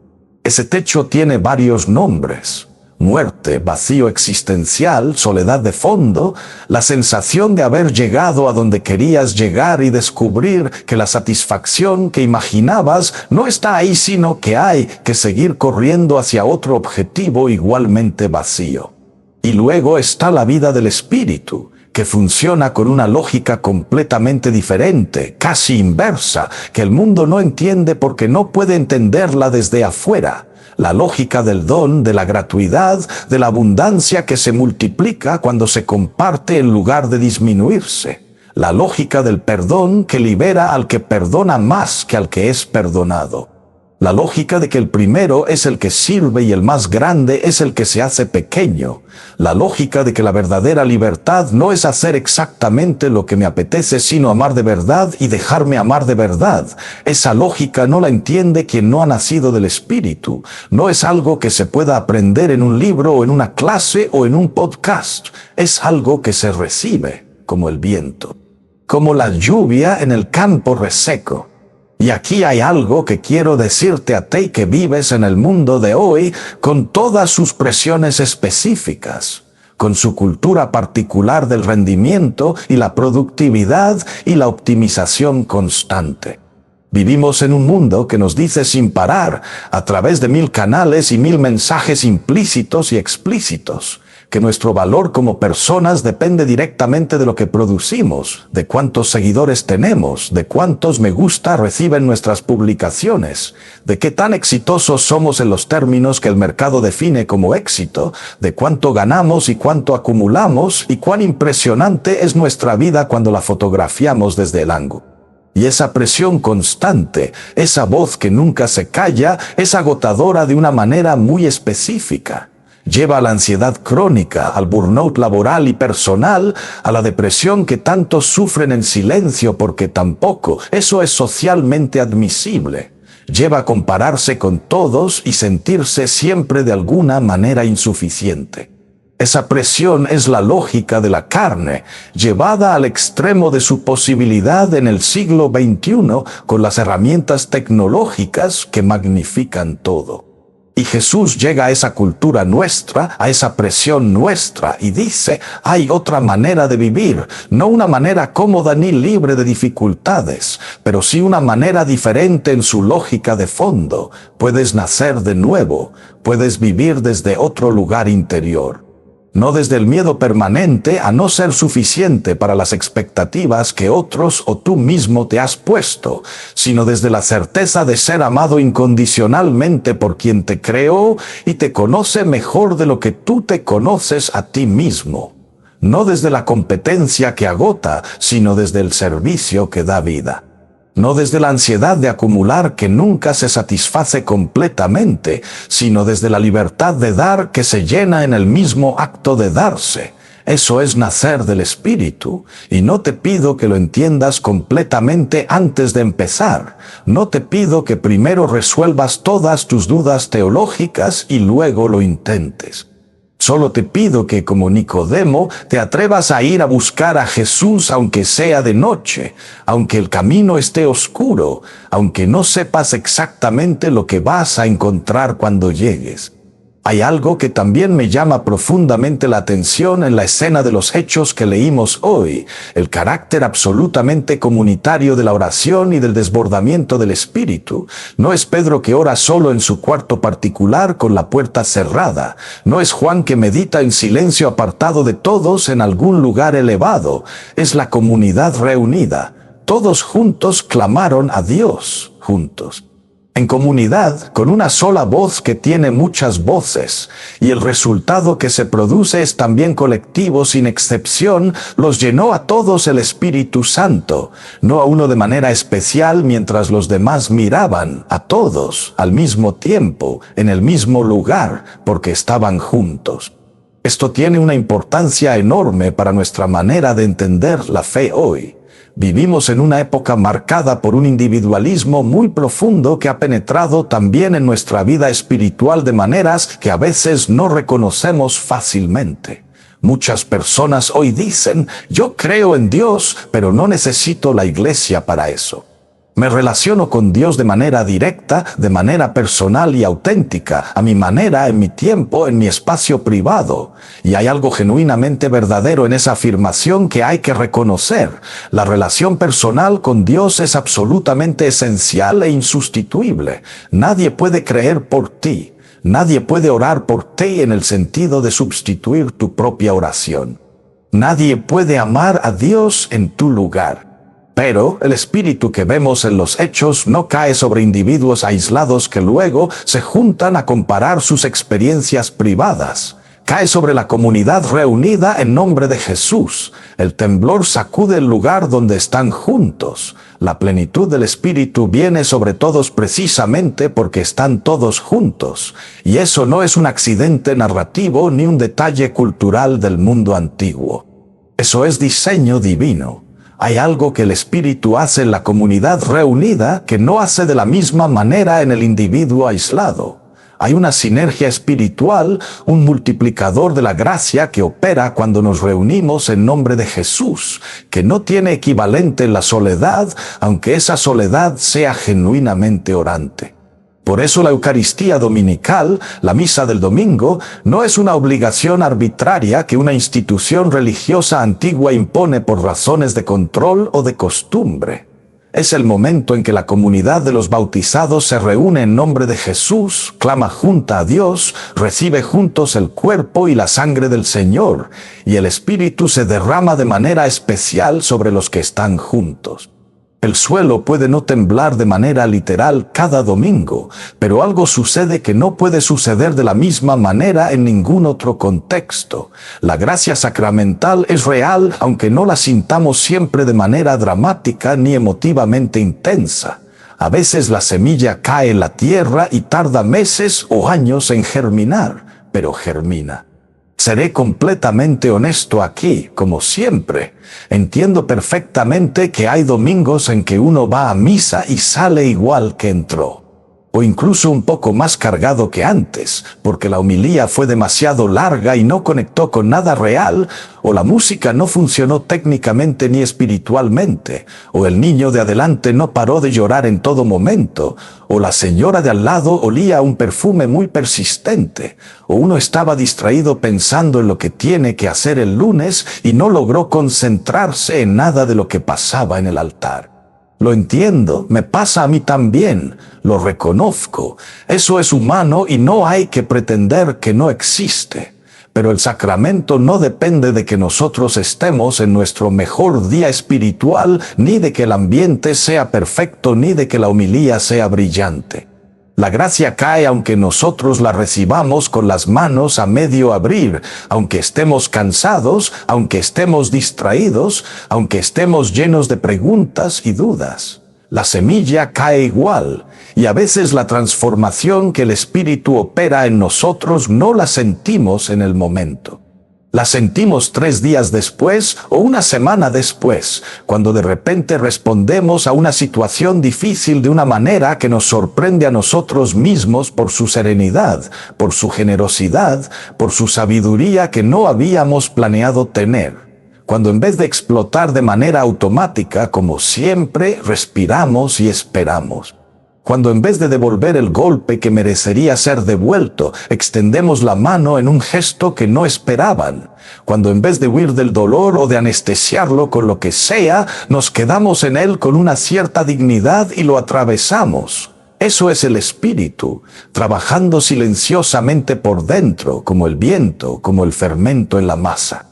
Ese techo tiene varios nombres: muerte, vacío existencial, soledad de fondo, la sensación de haber llegado a donde querías llegar y descubrir que la satisfacción que imaginabas no está ahí, sino que hay que seguir corriendo hacia otro objetivo igualmente vacío. Y luego está la vida del espíritu, que funciona con una lógica completamente diferente, casi inversa, que el mundo no entiende porque no puede entenderla desde afuera. La lógica del don, de la gratuidad, de la abundancia que se multiplica cuando se comparte en lugar de disminuirse. La lógica del perdón que libera al que perdona más que al que es perdonado. La lógica de que el primero es el que sirve y el más grande es el que se hace pequeño. La lógica de que la verdadera libertad no es hacer exactamente lo que me apetece, sino amar de verdad y dejarme amar de verdad. Esa lógica no la entiende quien no ha nacido del Espíritu. No es algo que se pueda aprender en un libro o en una clase o en un podcast. Es algo que se recibe, como el viento, como la lluvia en el campo reseco. Y aquí hay algo que quiero decirte a ti que vives en el mundo de hoy con todas sus presiones específicas, con su cultura particular del rendimiento y la productividad y la optimización constante. Vivimos en un mundo que nos dice sin parar, a través de 1000 canales y 1000 mensajes implícitos y explícitos, que nuestro valor como personas depende directamente de lo que producimos, de cuántos seguidores tenemos, de cuántos me gusta reciben nuestras publicaciones, de qué tan exitosos somos en los términos que el mercado define como éxito, de cuánto ganamos y cuánto acumulamos y cuán impresionante es nuestra vida cuando la fotografiamos desde el ángulo. Y esa presión constante, esa voz que nunca se calla, es agotadora de una manera muy específica. Lleva a la ansiedad crónica, al burnout laboral y personal, a la depresión que tantos sufren en silencio porque tampoco eso es socialmente admisible. Lleva a compararse con todos y sentirse siempre de alguna manera insuficiente. Esa presión es la lógica de la carne, llevada al extremo de su posibilidad en el siglo XXI con las herramientas tecnológicas que magnifican todo. Y Jesús llega a esa cultura nuestra, a esa presión nuestra, y dice: hay otra manera de vivir, no una manera cómoda ni libre de dificultades, pero sí una manera diferente en su lógica de fondo. Puedes nacer de nuevo, puedes vivir desde otro lugar interior. No desde el miedo permanente a no ser suficiente para las expectativas que otros o tú mismo te has puesto, sino desde la certeza de ser amado incondicionalmente por quien te creó y te conoce mejor de lo que tú te conoces a ti mismo. No desde la competencia que agota, sino desde el servicio que da vida. No desde la ansiedad de acumular que nunca se satisface completamente, sino desde la libertad de dar que se llena en el mismo acto de darse. Eso es nacer del Espíritu, y no te pido que lo entiendas completamente antes de empezar. No te pido que primero resuelvas todas tus dudas teológicas y luego lo intentes. Solo te pido que, como Nicodemo, te atrevas a ir a buscar a Jesús aunque sea de noche, aunque el camino esté oscuro, aunque no sepas exactamente lo que vas a encontrar cuando llegues. Hay algo que también me llama profundamente la atención en la escena de los hechos que leímos hoy, el carácter absolutamente comunitario de la oración y del desbordamiento del Espíritu. No es Pedro que ora solo en su cuarto particular con la puerta cerrada. No es Juan que medita en silencio apartado de todos en algún lugar elevado. Es la comunidad reunida. Todos juntos clamaron a Dios, juntos. En comunidad, con una sola voz que tiene muchas voces, y el resultado que se produce es también colectivo sin excepción, los llenó a todos el Espíritu Santo, no a uno de manera especial mientras los demás miraban, a todos, al mismo tiempo, en el mismo lugar, porque estaban juntos. Esto tiene una importancia enorme para nuestra manera de entender la fe hoy. Vivimos en una época marcada por un individualismo muy profundo que ha penetrado también en nuestra vida espiritual de maneras que a veces no reconocemos fácilmente. Muchas personas hoy dicen, yo creo en Dios, pero no necesito la iglesia para eso. Me relaciono con Dios de manera directa, de manera personal y auténtica, a mi manera, en mi tiempo, en mi espacio privado. Y hay algo genuinamente verdadero en esa afirmación que hay que reconocer. La relación personal con Dios es absolutamente esencial e insustituible. Nadie puede creer por ti. Nadie puede orar por ti en el sentido de sustituir tu propia oración. Nadie puede amar a Dios en tu lugar. Pero el espíritu que vemos en los hechos no cae sobre individuos aislados que luego se juntan a comparar sus experiencias privadas. Cae sobre la comunidad reunida en nombre de Jesús. El temblor sacude el lugar donde están juntos. La plenitud del Espíritu viene sobre todos precisamente porque están todos juntos. Y eso no es un accidente narrativo ni un detalle cultural del mundo antiguo. Eso es diseño divino. Hay algo que el Espíritu hace en la comunidad reunida que no hace de la misma manera en el individuo aislado. Hay una sinergia espiritual, un multiplicador de la gracia que opera cuando nos reunimos en nombre de Jesús, que no tiene equivalente en la soledad, aunque esa soledad sea genuinamente orante. Por eso la Eucaristía dominical, la misa del domingo, no es una obligación arbitraria que una institución religiosa antigua impone por razones de control o de costumbre. Es el momento en que la comunidad de los bautizados se reúne en nombre de Jesús, clama junta a Dios, recibe juntos el cuerpo y la sangre del Señor, y el Espíritu se derrama de manera especial sobre los que están juntos. El suelo puede no temblar de manera literal cada domingo, pero algo sucede que no puede suceder de la misma manera en ningún otro contexto. La gracia sacramental es real, aunque no la sintamos siempre de manera dramática ni emotivamente intensa. A veces la semilla cae en la tierra y tarda meses o años en germinar, pero germina. Seré completamente honesto aquí, como siempre. Entiendo perfectamente que hay domingos en que uno va a misa y sale igual que entró. O incluso un poco más cargado que antes, porque la homilía fue demasiado larga y no conectó con nada real, o la música no funcionó técnicamente ni espiritualmente, o el niño de adelante no paró de llorar en todo momento, o la señora de al lado olía un perfume muy persistente, o uno estaba distraído pensando en lo que tiene que hacer el lunes y no logró concentrarse en nada de lo que pasaba en el altar. Lo entiendo, me pasa a mí también, lo reconozco. Eso es humano y no hay que pretender que no existe. Pero el sacramento no depende de que nosotros estemos en nuestro mejor día espiritual, ni de que el ambiente sea perfecto, ni de que la homilía sea brillante. La gracia cae aunque nosotros la recibamos con las manos a medio abrir, aunque estemos cansados, aunque estemos distraídos, aunque estemos llenos de preguntas y dudas. La semilla cae igual, y a veces la transformación que el Espíritu opera en nosotros no la sentimos en el momento. La sentimos 3 días después o una semana después, cuando de repente respondemos a una situación difícil de una manera que nos sorprende a nosotros mismos por su serenidad, por su generosidad, por su sabiduría que no habíamos planeado tener. Cuando en vez de explotar de manera automática, como siempre, respiramos y esperamos. Cuando en vez de devolver el golpe que merecería ser devuelto, extendemos la mano en un gesto que no esperaban. Cuando en vez de huir del dolor o de anestesiarlo con lo que sea, nos quedamos en él con una cierta dignidad y lo atravesamos. Eso es el Espíritu, trabajando silenciosamente por dentro, como el viento, como el fermento en la masa.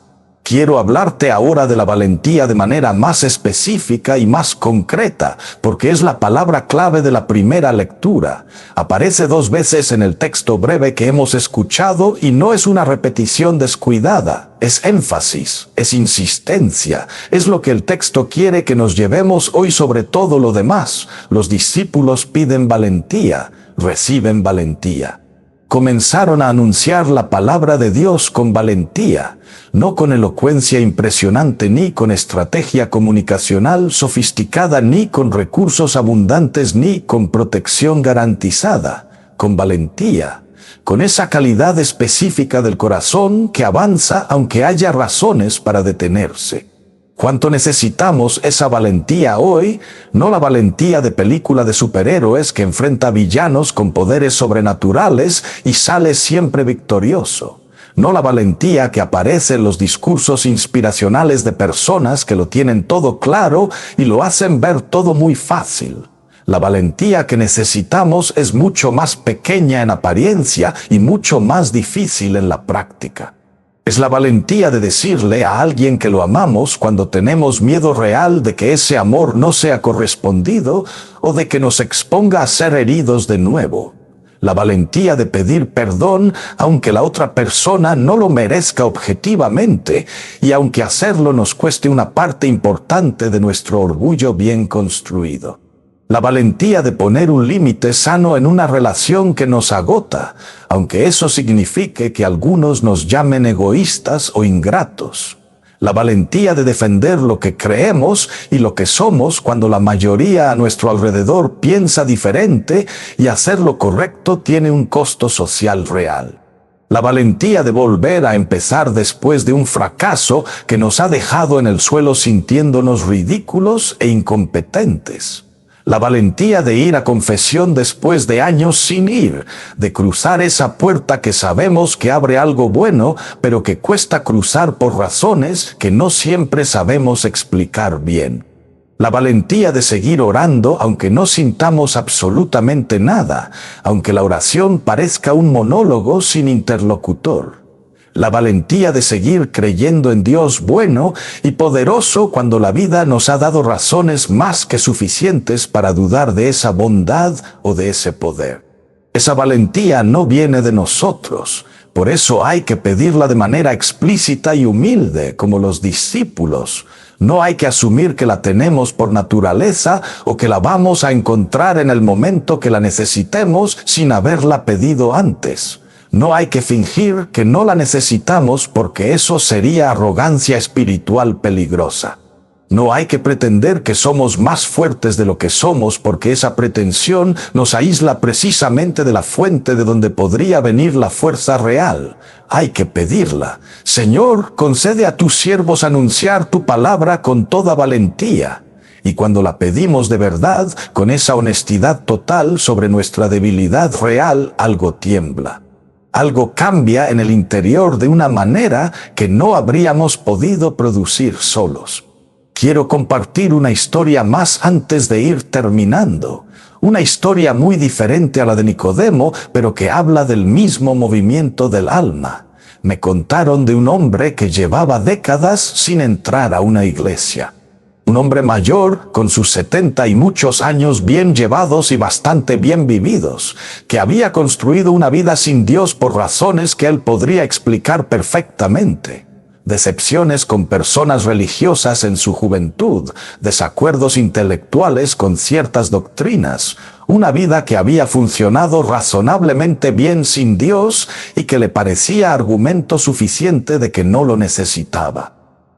Quiero hablarte ahora de la valentía de manera más específica y más concreta, porque es la palabra clave de la primera lectura. Aparece 2 veces en el texto breve que hemos escuchado y no es una repetición descuidada, es énfasis, es insistencia, es lo que el texto quiere que nos llevemos hoy sobre todo lo demás. Los discípulos piden valentía, reciben valentía. Comenzaron a anunciar la palabra de Dios con valentía, no con elocuencia impresionante ni con estrategia comunicacional sofisticada ni con recursos abundantes ni con protección garantizada, con valentía, con esa calidad específica del corazón que avanza aunque haya razones para detenerse. ¿Cuánto necesitamos esa valentía hoy? No la valentía de película de superhéroes que enfrenta villanos con poderes sobrenaturales y sale siempre victorioso. No la valentía que aparece en los discursos inspiracionales de personas que lo tienen todo claro y lo hacen ver todo muy fácil. La valentía que necesitamos es mucho más pequeña en apariencia y mucho más difícil en la práctica. Es la valentía de decirle a alguien que lo amamos cuando tenemos miedo real de que ese amor no sea correspondido o de que nos exponga a ser heridos de nuevo. La valentía de pedir perdón aunque la otra persona no lo merezca objetivamente y aunque hacerlo nos cueste una parte importante de nuestro orgullo bien construido. La valentía de poner un límite sano en una relación que nos agota, aunque eso signifique que algunos nos llamen egoístas o ingratos. La valentía de defender lo que creemos y lo que somos cuando la mayoría a nuestro alrededor piensa diferente y hacer lo correcto tiene un costo social real. La valentía de volver a empezar después de un fracaso que nos ha dejado en el suelo sintiéndonos ridículos e incompetentes. La valentía de ir a confesión después de años sin ir, de cruzar esa puerta que sabemos que abre algo bueno, pero que cuesta cruzar por razones que no siempre sabemos explicar bien. La valentía de seguir orando aunque no sintamos absolutamente nada, aunque la oración parezca un monólogo sin interlocutor. La valentía de seguir creyendo en Dios bueno y poderoso cuando la vida nos ha dado razones más que suficientes para dudar de esa bondad o de ese poder. Esa valentía no viene de nosotros, por eso hay que pedirla de manera explícita y humilde, como los discípulos. No hay que asumir que la tenemos por naturaleza o que la vamos a encontrar en el momento que la necesitemos sin haberla pedido antes. No hay que fingir que no la necesitamos porque eso sería arrogancia espiritual peligrosa. No hay que pretender que somos más fuertes de lo que somos porque esa pretensión nos aísla precisamente de la fuente de donde podría venir la fuerza real. Hay que pedirla. Señor, concede a tus siervos anunciar tu palabra con toda valentía. Y cuando la pedimos de verdad, con esa honestidad total sobre nuestra debilidad real, algo tiembla. Algo cambia en el interior de una manera que no habríamos podido producir solos. Quiero compartir una historia más antes de ir terminando. Una historia muy diferente a la de Nicodemo, pero que habla del mismo movimiento del alma. Me contaron de un hombre que llevaba décadas sin entrar a una iglesia. Un hombre mayor, con sus 70 y muchos años bien llevados y bastante bien vividos, que había construido una vida sin Dios por razones que él podría explicar perfectamente. decepciones con personas religiosas en su juventud, desacuerdos intelectuales con ciertas doctrinas, una vida que había funcionado razonablemente bien sin Dios y que le parecía argumento suficiente de que no lo necesitaba.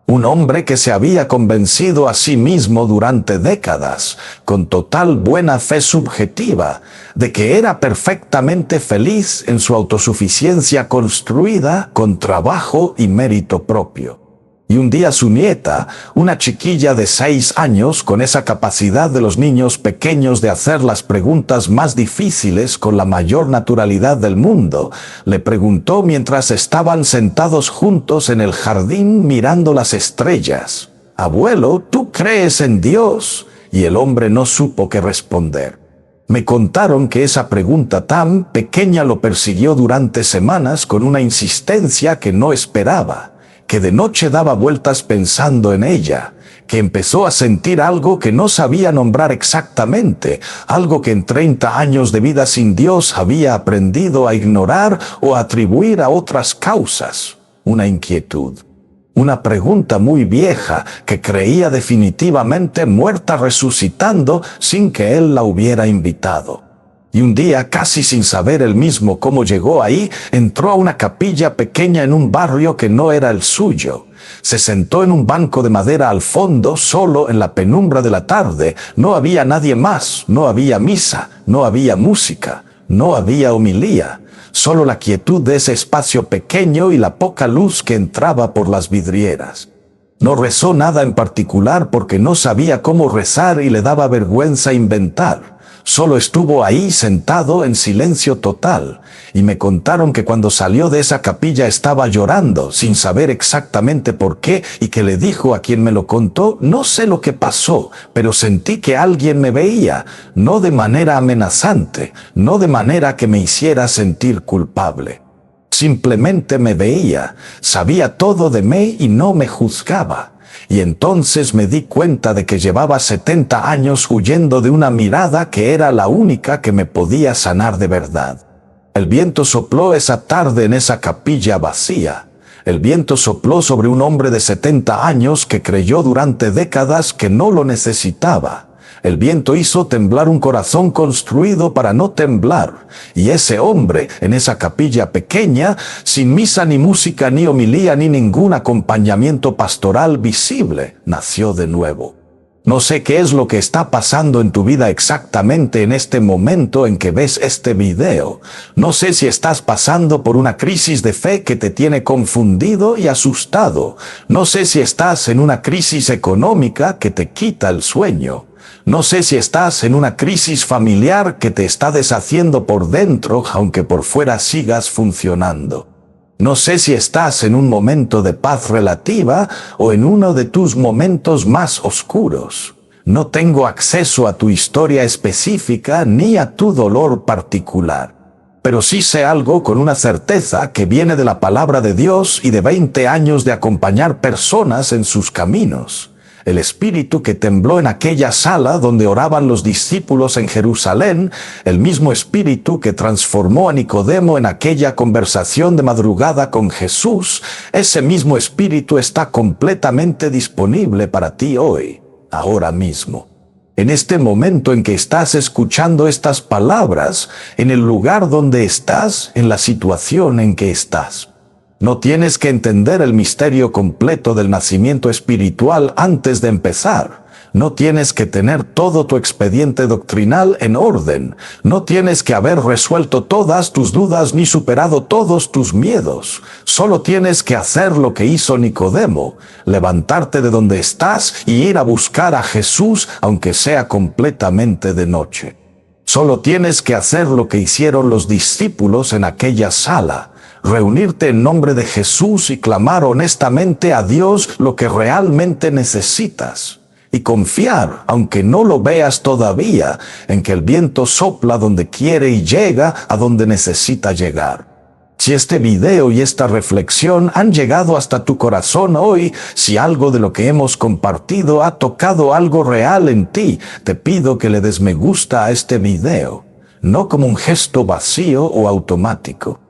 Un hombre que se había convencido a sí mismo durante décadas, con total buena fe subjetiva, de que era perfectamente feliz en su autosuficiencia construida con trabajo y mérito propio. Y un día su nieta, una chiquilla de 6 años con esa capacidad de los niños pequeños de hacer las preguntas más difíciles con la mayor naturalidad del mundo, le preguntó mientras estaban sentados juntos en el jardín mirando las estrellas: «Abuelo, ¿tú crees en Dios?». Y el hombre no supo qué responder. Me contaron que esa pregunta tan pequeña lo persiguió durante semanas con una insistencia que no esperaba, que de noche daba vueltas pensando en ella, que empezó a sentir algo que no sabía nombrar exactamente, algo que en 30 años de vida sin Dios había aprendido a ignorar o a atribuir a otras causas, una inquietud. Una pregunta muy vieja que creía definitivamente muerta resucitando sin que él la hubiera invitado. Y un día, casi sin saber él mismo cómo llegó ahí, entró a una capilla pequeña en un barrio que no era el suyo. Se sentó en un banco de madera al fondo, solo en la penumbra de la tarde. No había nadie más, no había misa, no había música, no había homilía. Solo la quietud de ese espacio pequeño y la poca luz que entraba por las vidrieras. No rezó nada en particular porque no sabía cómo rezar y le daba vergüenza inventar. Solo estuvo ahí sentado en silencio total, y me contaron que cuando salió de esa capilla estaba llorando, sin saber exactamente por qué, y que le dijo a quien me lo contó: «No sé lo que pasó, pero sentí que alguien me veía, no de manera amenazante, no de manera que me hiciera sentir culpable. Simplemente me veía, sabía todo de mí y no me juzgaba». Y entonces me di cuenta de que llevaba 70 años huyendo de una mirada que era la única que me podía sanar de verdad. El viento sopló esa tarde en esa capilla vacía. El viento sopló sobre un hombre de 70 años que creyó durante décadas que no lo necesitaba. El viento hizo temblar un corazón construido para no temblar, y ese hombre, en esa capilla pequeña, sin misa ni música ni homilía ni ningún acompañamiento pastoral visible, nació de nuevo. No sé qué es lo que está pasando en tu vida exactamente en este momento en que ves este video. No sé si estás pasando por una crisis de fe que te tiene confundido y asustado. No sé si estás en una crisis económica que te quita el sueño. No sé si estás en una crisis familiar que te está deshaciendo por dentro, aunque por fuera sigas funcionando. No sé si estás en un momento de paz relativa o en uno de tus momentos más oscuros. No tengo acceso a tu historia específica ni a tu dolor particular. Pero sí sé algo con una certeza que viene de la palabra de Dios y de 20 años de acompañar personas en sus caminos. El espíritu que tembló en aquella sala donde oraban los discípulos en Jerusalén, el mismo espíritu que transformó a Nicodemo en aquella conversación de madrugada con Jesús, ese mismo espíritu está completamente disponible para ti hoy, ahora mismo. En este momento en que estás escuchando estas palabras, en el lugar donde estás, en la situación en que estás. No tienes que entender el misterio completo del nacimiento espiritual antes de empezar. No tienes que tener todo tu expediente doctrinal en orden. No tienes que haber resuelto todas tus dudas ni superado todos tus miedos. Solo tienes que hacer lo que hizo Nicodemo, levantarte de donde estás y ir a buscar a Jesús, aunque sea completamente de noche. Solo tienes que hacer lo que hicieron los discípulos en aquella sala. Reunirte en nombre de Jesús y clamar honestamente a Dios lo que realmente necesitas. Y confiar, aunque no lo veas todavía, en que el viento sopla donde quiere y llega a donde necesita llegar. Si este video y esta reflexión han llegado hasta tu corazón hoy, si algo de lo que hemos compartido ha tocado algo real en ti, te pido que le des me gusta a este video, no como un gesto vacío o automático,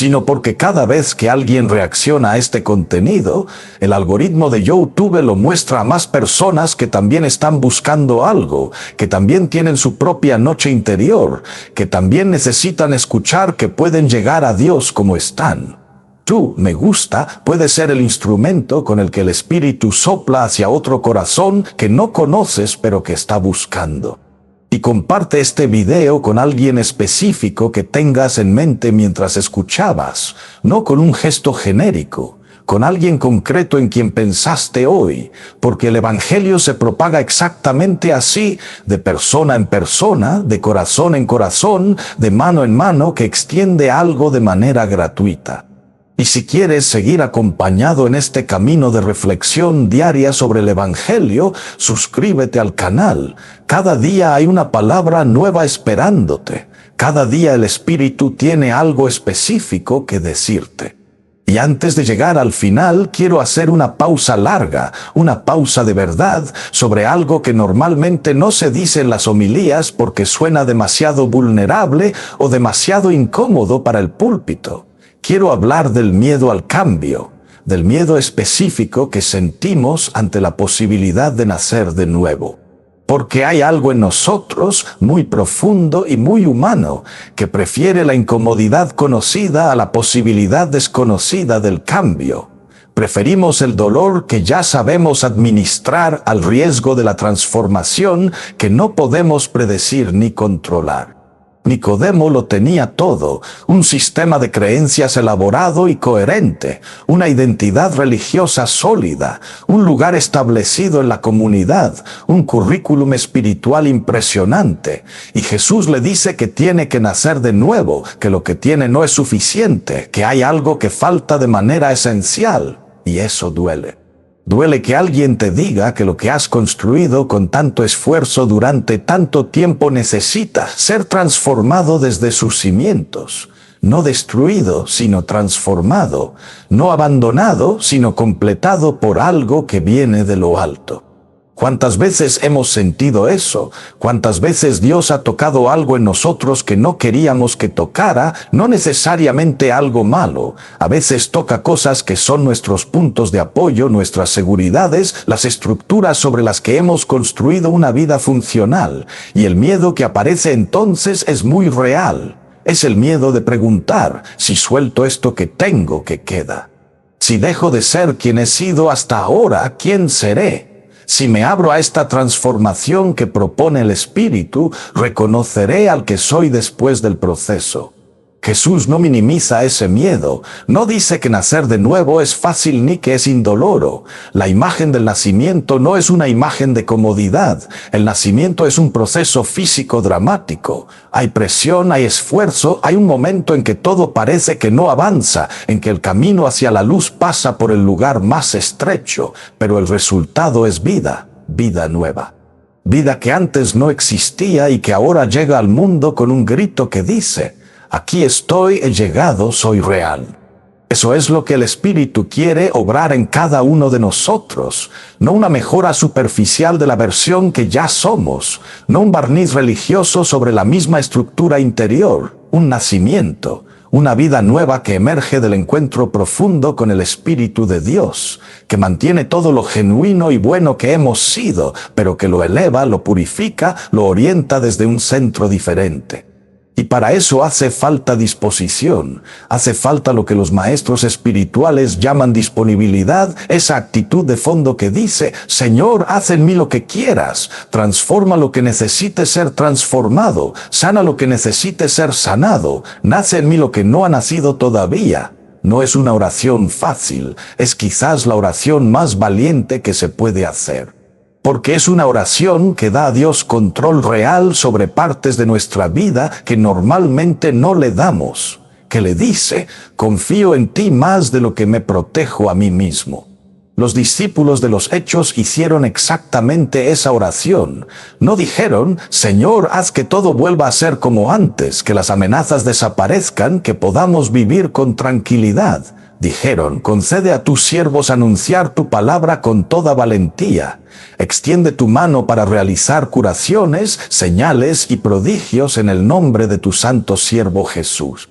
sino porque cada vez que alguien reacciona a este contenido, el algoritmo de YouTube lo muestra a más personas que también están buscando algo, que también tienen su propia noche interior, que también necesitan escuchar que pueden llegar a Dios como están. Tú, me gusta, puede ser el instrumento con el que el Espíritu sopla hacia otro corazón que no conoces pero que está buscando. Y comparte este video con alguien específico que tengas en mente mientras escuchabas, no con un gesto genérico, con alguien concreto en quien pensaste hoy, porque el Evangelio se propaga exactamente así, de persona en persona, de corazón en corazón, de mano en mano, que extiende algo de manera gratuita. Y si quieres seguir acompañado en este camino de reflexión diaria sobre el Evangelio, suscríbete al canal. Cada día hay una palabra nueva esperándote. Cada día el Espíritu tiene algo específico que decirte. Y antes de llegar al final, quiero hacer una pausa larga, una pausa de verdad, sobre algo que normalmente no se dice en las homilías porque suena demasiado vulnerable o demasiado incómodo para el púlpito. Quiero hablar del miedo al cambio, del miedo específico que sentimos ante la posibilidad de nacer de nuevo. Porque hay algo en nosotros muy profundo y muy humano que prefiere la incomodidad conocida a la posibilidad desconocida del cambio. Preferimos el dolor que ya sabemos administrar al riesgo de la transformación que no podemos predecir ni controlar. Nicodemo lo tenía todo, un sistema de creencias elaborado y coherente, una identidad religiosa sólida, un lugar establecido en la comunidad, un currículum espiritual impresionante. Y Jesús le dice que tiene que nacer de nuevo, que lo que tiene no es suficiente, que hay algo que falta de manera esencial. Y eso duele. Duele que alguien te diga que lo que has construido con tanto esfuerzo durante tanto tiempo necesita ser transformado desde sus cimientos. No destruido, sino transformado. No abandonado, sino completado por algo que viene de lo alto. ¿Cuántas veces hemos sentido eso? ¿Cuántas veces Dios ha tocado algo en nosotros que no queríamos que tocara? No necesariamente algo malo. A veces toca cosas que son nuestros puntos de apoyo, nuestras seguridades, las estructuras sobre las que hemos construido una vida funcional. Y el miedo que aparece entonces es muy real. Es el miedo de preguntar, si suelto esto que tengo, ¿qué queda? Si dejo de ser quien he sido hasta ahora, ¿quién seré? Si me abro a esta transformación que propone el Espíritu, reconoceré al que soy después del proceso. Jesús no minimiza ese miedo, no dice que nacer de nuevo es fácil ni que es indoloro. La imagen del nacimiento no es una imagen de comodidad, el nacimiento es un proceso físico dramático. Hay presión, hay esfuerzo, hay un momento en que todo parece que no avanza, en que el camino hacia la luz pasa por el lugar más estrecho, pero el resultado es vida, vida nueva. Vida que antes no existía y que ahora llega al mundo con un grito que dice: aquí estoy, he llegado, soy real. Eso es lo que el Espíritu quiere obrar en cada uno de nosotros, no una mejora superficial de la versión que ya somos, no un barniz religioso sobre la misma estructura interior, un nacimiento, una vida nueva que emerge del encuentro profundo con el Espíritu de Dios, que mantiene todo lo genuino y bueno que hemos sido, pero que lo eleva, lo purifica, lo orienta desde un centro diferente. Y para eso hace falta disposición, hace falta lo que los maestros espirituales llaman disponibilidad, esa actitud de fondo que dice: Señor, haz en mí lo que quieras, transforma lo que necesite ser transformado, sana lo que necesite ser sanado, nace en mí lo que no ha nacido todavía. No es una oración fácil, es quizás la oración más valiente que se puede hacer. Porque es una oración que da a Dios control real sobre partes de nuestra vida que normalmente no le damos, que le dice: confío en ti más de lo que me protejo a mí mismo. Los discípulos de los Hechos hicieron exactamente esa oración. No dijeron: Señor, haz que todo vuelva a ser como antes, que las amenazas desaparezcan, que podamos vivir con tranquilidad. Dijeron: concede a tus siervos anunciar tu palabra con toda valentía. Extiende tu mano para realizar curaciones, señales y prodigios en el nombre de tu santo siervo Jesús.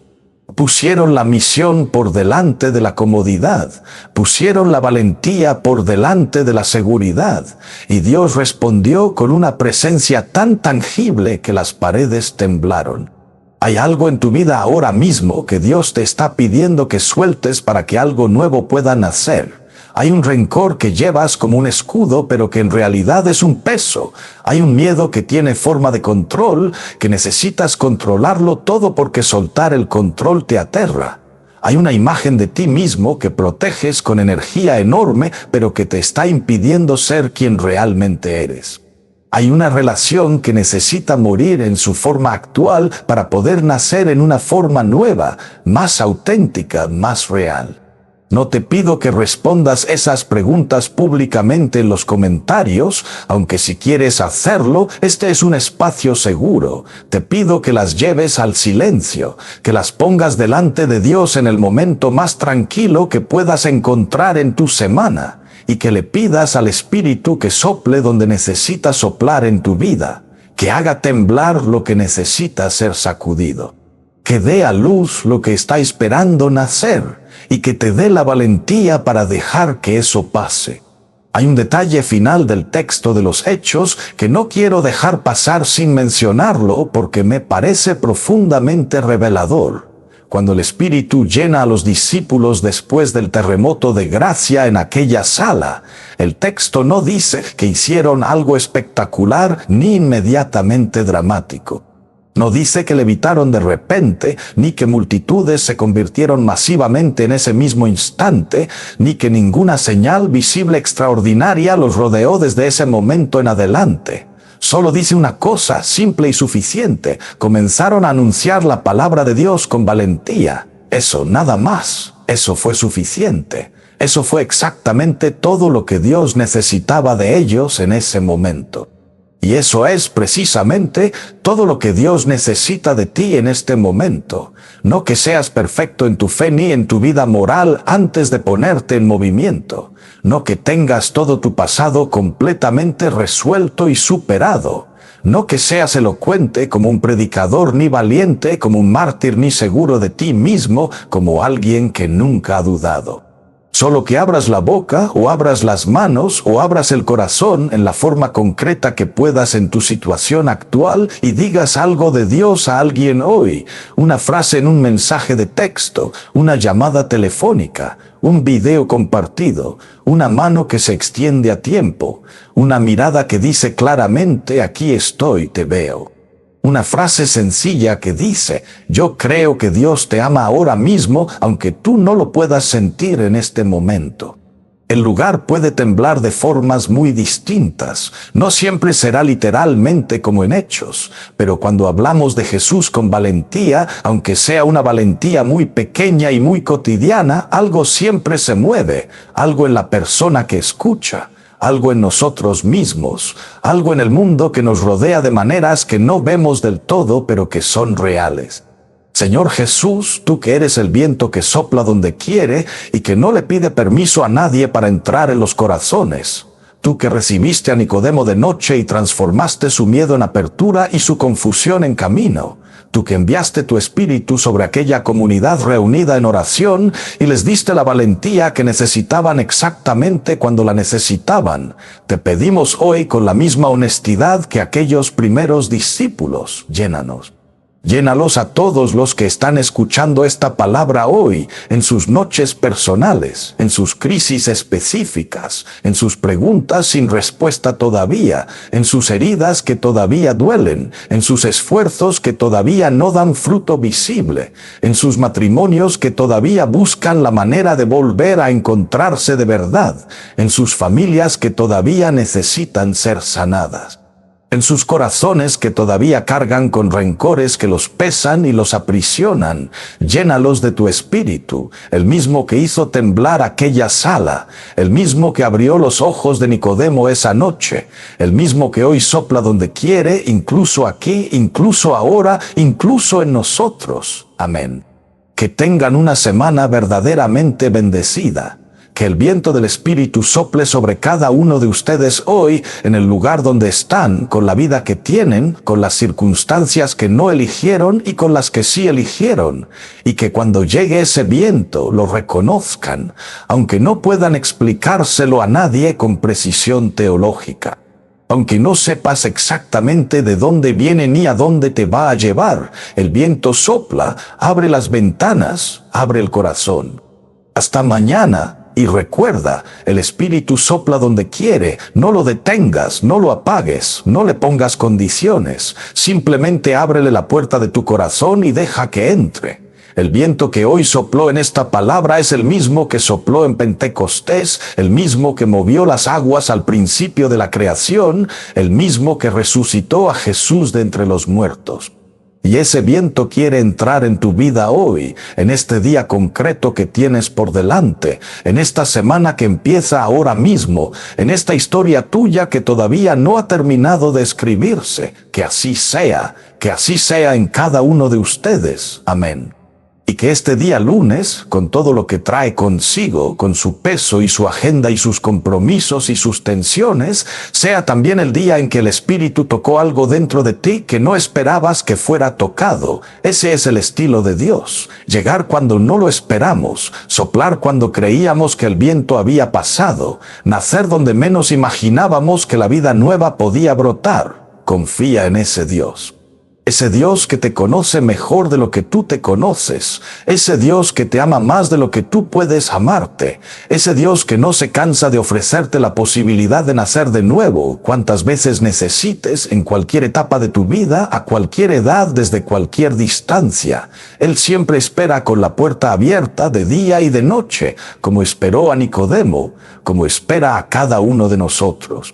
Pusieron la misión por delante de la comodidad, pusieron la valentía por delante de la seguridad, y Dios respondió con una presencia tan tangible que las paredes temblaron. Hay algo en tu vida ahora mismo que Dios te está pidiendo que sueltes para que algo nuevo pueda nacer. Hay un rencor que llevas como un escudo, pero que en realidad es un peso. Hay un miedo que tiene forma de control, que necesitas controlarlo todo porque soltar el control te aterra. Hay una imagen de ti mismo que proteges con energía enorme, pero que te está impidiendo ser quien realmente eres. Hay una relación que necesita morir en su forma actual para poder nacer en una forma nueva, más auténtica, más real. No te pido que respondas esas preguntas públicamente en los comentarios, aunque si quieres hacerlo, este es un espacio seguro. Te pido que las lleves al silencio, que las pongas delante de Dios en el momento más tranquilo que puedas encontrar en tu semana, y que le pidas al Espíritu que sople donde necesita soplar en tu vida, que haga temblar lo que necesita ser sacudido, que dé a luz lo que está esperando nacer, y que te dé la valentía para dejar que eso pase. Hay un detalle final del texto de los Hechos que no quiero dejar pasar sin mencionarlo porque me parece profundamente revelador. Cuando el Espíritu llena a los discípulos después del terremoto de gracia en aquella sala, el texto no dice que hicieron algo espectacular ni inmediatamente dramático. No dice que levitaron de repente, ni que multitudes se convirtieron masivamente en ese mismo instante, ni que ninguna señal visible extraordinaria los rodeó desde ese momento en adelante. Solo dice una cosa simple y suficiente: comenzaron a anunciar la palabra de Dios con valentía. Eso, nada más. Eso fue suficiente. Eso fue exactamente todo lo que Dios necesitaba de ellos en ese momento. Y eso es precisamente todo lo que Dios necesita de ti en este momento. No que seas perfecto en tu fe ni en tu vida moral antes de ponerte en movimiento. No que tengas todo tu pasado completamente resuelto y superado. No que seas elocuente como un predicador, ni valiente como un mártir, ni seguro de ti mismo como alguien que nunca ha dudado. Solo que abras la boca, o abras las manos, o abras el corazón en la forma concreta que puedas en tu situación actual y digas algo de Dios a alguien hoy. Una frase en un mensaje de texto, una llamada telefónica, un video compartido, una mano que se extiende a tiempo, una mirada que dice claramente: aquí estoy, te veo. Una frase sencilla que dice: yo creo que Dios te ama ahora mismo, aunque tú no lo puedas sentir en este momento. El lugar puede temblar de formas muy distintas. No siempre será literalmente como en Hechos, pero cuando hablamos de Jesús con valentía, aunque sea una valentía muy pequeña y muy cotidiana, algo siempre se mueve, algo en la persona que escucha, algo en nosotros mismos, algo en el mundo que nos rodea de maneras que no vemos del todo, pero que son reales. Señor Jesús, tú que eres el viento que sopla donde quiere y que no le pide permiso a nadie para entrar en los corazones. Tú que recibiste a Nicodemo de noche y transformaste su miedo en apertura y su confusión en camino. Tú que enviaste tu espíritu sobre aquella comunidad reunida en oración y les diste la valentía que necesitaban exactamente cuando la necesitaban. Te pedimos hoy con la misma honestidad que aquellos primeros discípulos: llénanos. Llénalos a todos los que están escuchando esta palabra hoy, en sus noches personales, en sus crisis específicas, en sus preguntas sin respuesta todavía, en sus heridas que todavía duelen, en sus esfuerzos que todavía no dan fruto visible, en sus matrimonios que todavía buscan la manera de volver a encontrarse de verdad, en sus familias que todavía necesitan ser sanadas, en sus corazones que todavía cargan con rencores que los pesan y los aprisionan. Llénalos de tu espíritu, el mismo que hizo temblar aquella sala, el mismo que abrió los ojos de Nicodemo esa noche, el mismo que hoy sopla donde quiere, incluso aquí, incluso ahora, incluso en nosotros. Amén. Que tengan una semana verdaderamente bendecida. que el viento del Espíritu sople sobre cada uno de ustedes hoy en el lugar donde están, con la vida que tienen, con las circunstancias que no eligieron y con las que sí eligieron, y que cuando llegue ese viento lo reconozcan, aunque no puedan explicárselo a nadie con precisión teológica. Aunque no sepas exactamente de dónde viene ni a dónde te va a llevar, el viento sopla, abre las ventanas, abre el corazón. Hasta mañana, y recuerda, el Espíritu sopla donde quiere, no lo detengas, no lo apagues, no le pongas condiciones, simplemente ábrele la puerta de tu corazón y deja que entre. El viento que hoy sopló en esta palabra es el mismo que sopló en Pentecostés, el mismo que movió las aguas al principio de la creación, el mismo que resucitó a Jesús de entre los muertos. Y ese viento quiere entrar en tu vida hoy, en este día concreto que tienes por delante, en esta semana que empieza ahora mismo, en esta historia tuya que todavía no ha terminado de escribirse. Que así sea en cada uno de ustedes. Amén. Y que este día lunes, con todo lo que trae consigo, con su peso y su agenda y sus compromisos y sus tensiones, sea también el día en que el Espíritu tocó algo dentro de ti que no esperabas que fuera tocado. Ese es el estilo de Dios. Llegar cuando no lo esperamos, soplar cuando creíamos que el viento había pasado, nacer donde menos imaginábamos que la vida nueva podía brotar. Confía en ese Dios. Ese Dios que te conoce mejor de lo que tú te conoces. Ese Dios que te ama más de lo que tú puedes amarte. Ese Dios que no se cansa de ofrecerte la posibilidad de nacer de nuevo cuantas veces necesites, en cualquier etapa de tu vida, a cualquier edad, desde cualquier distancia. Él siempre espera con la puerta abierta de día y de noche, como esperó a Nicodemo, como espera a cada uno de nosotros.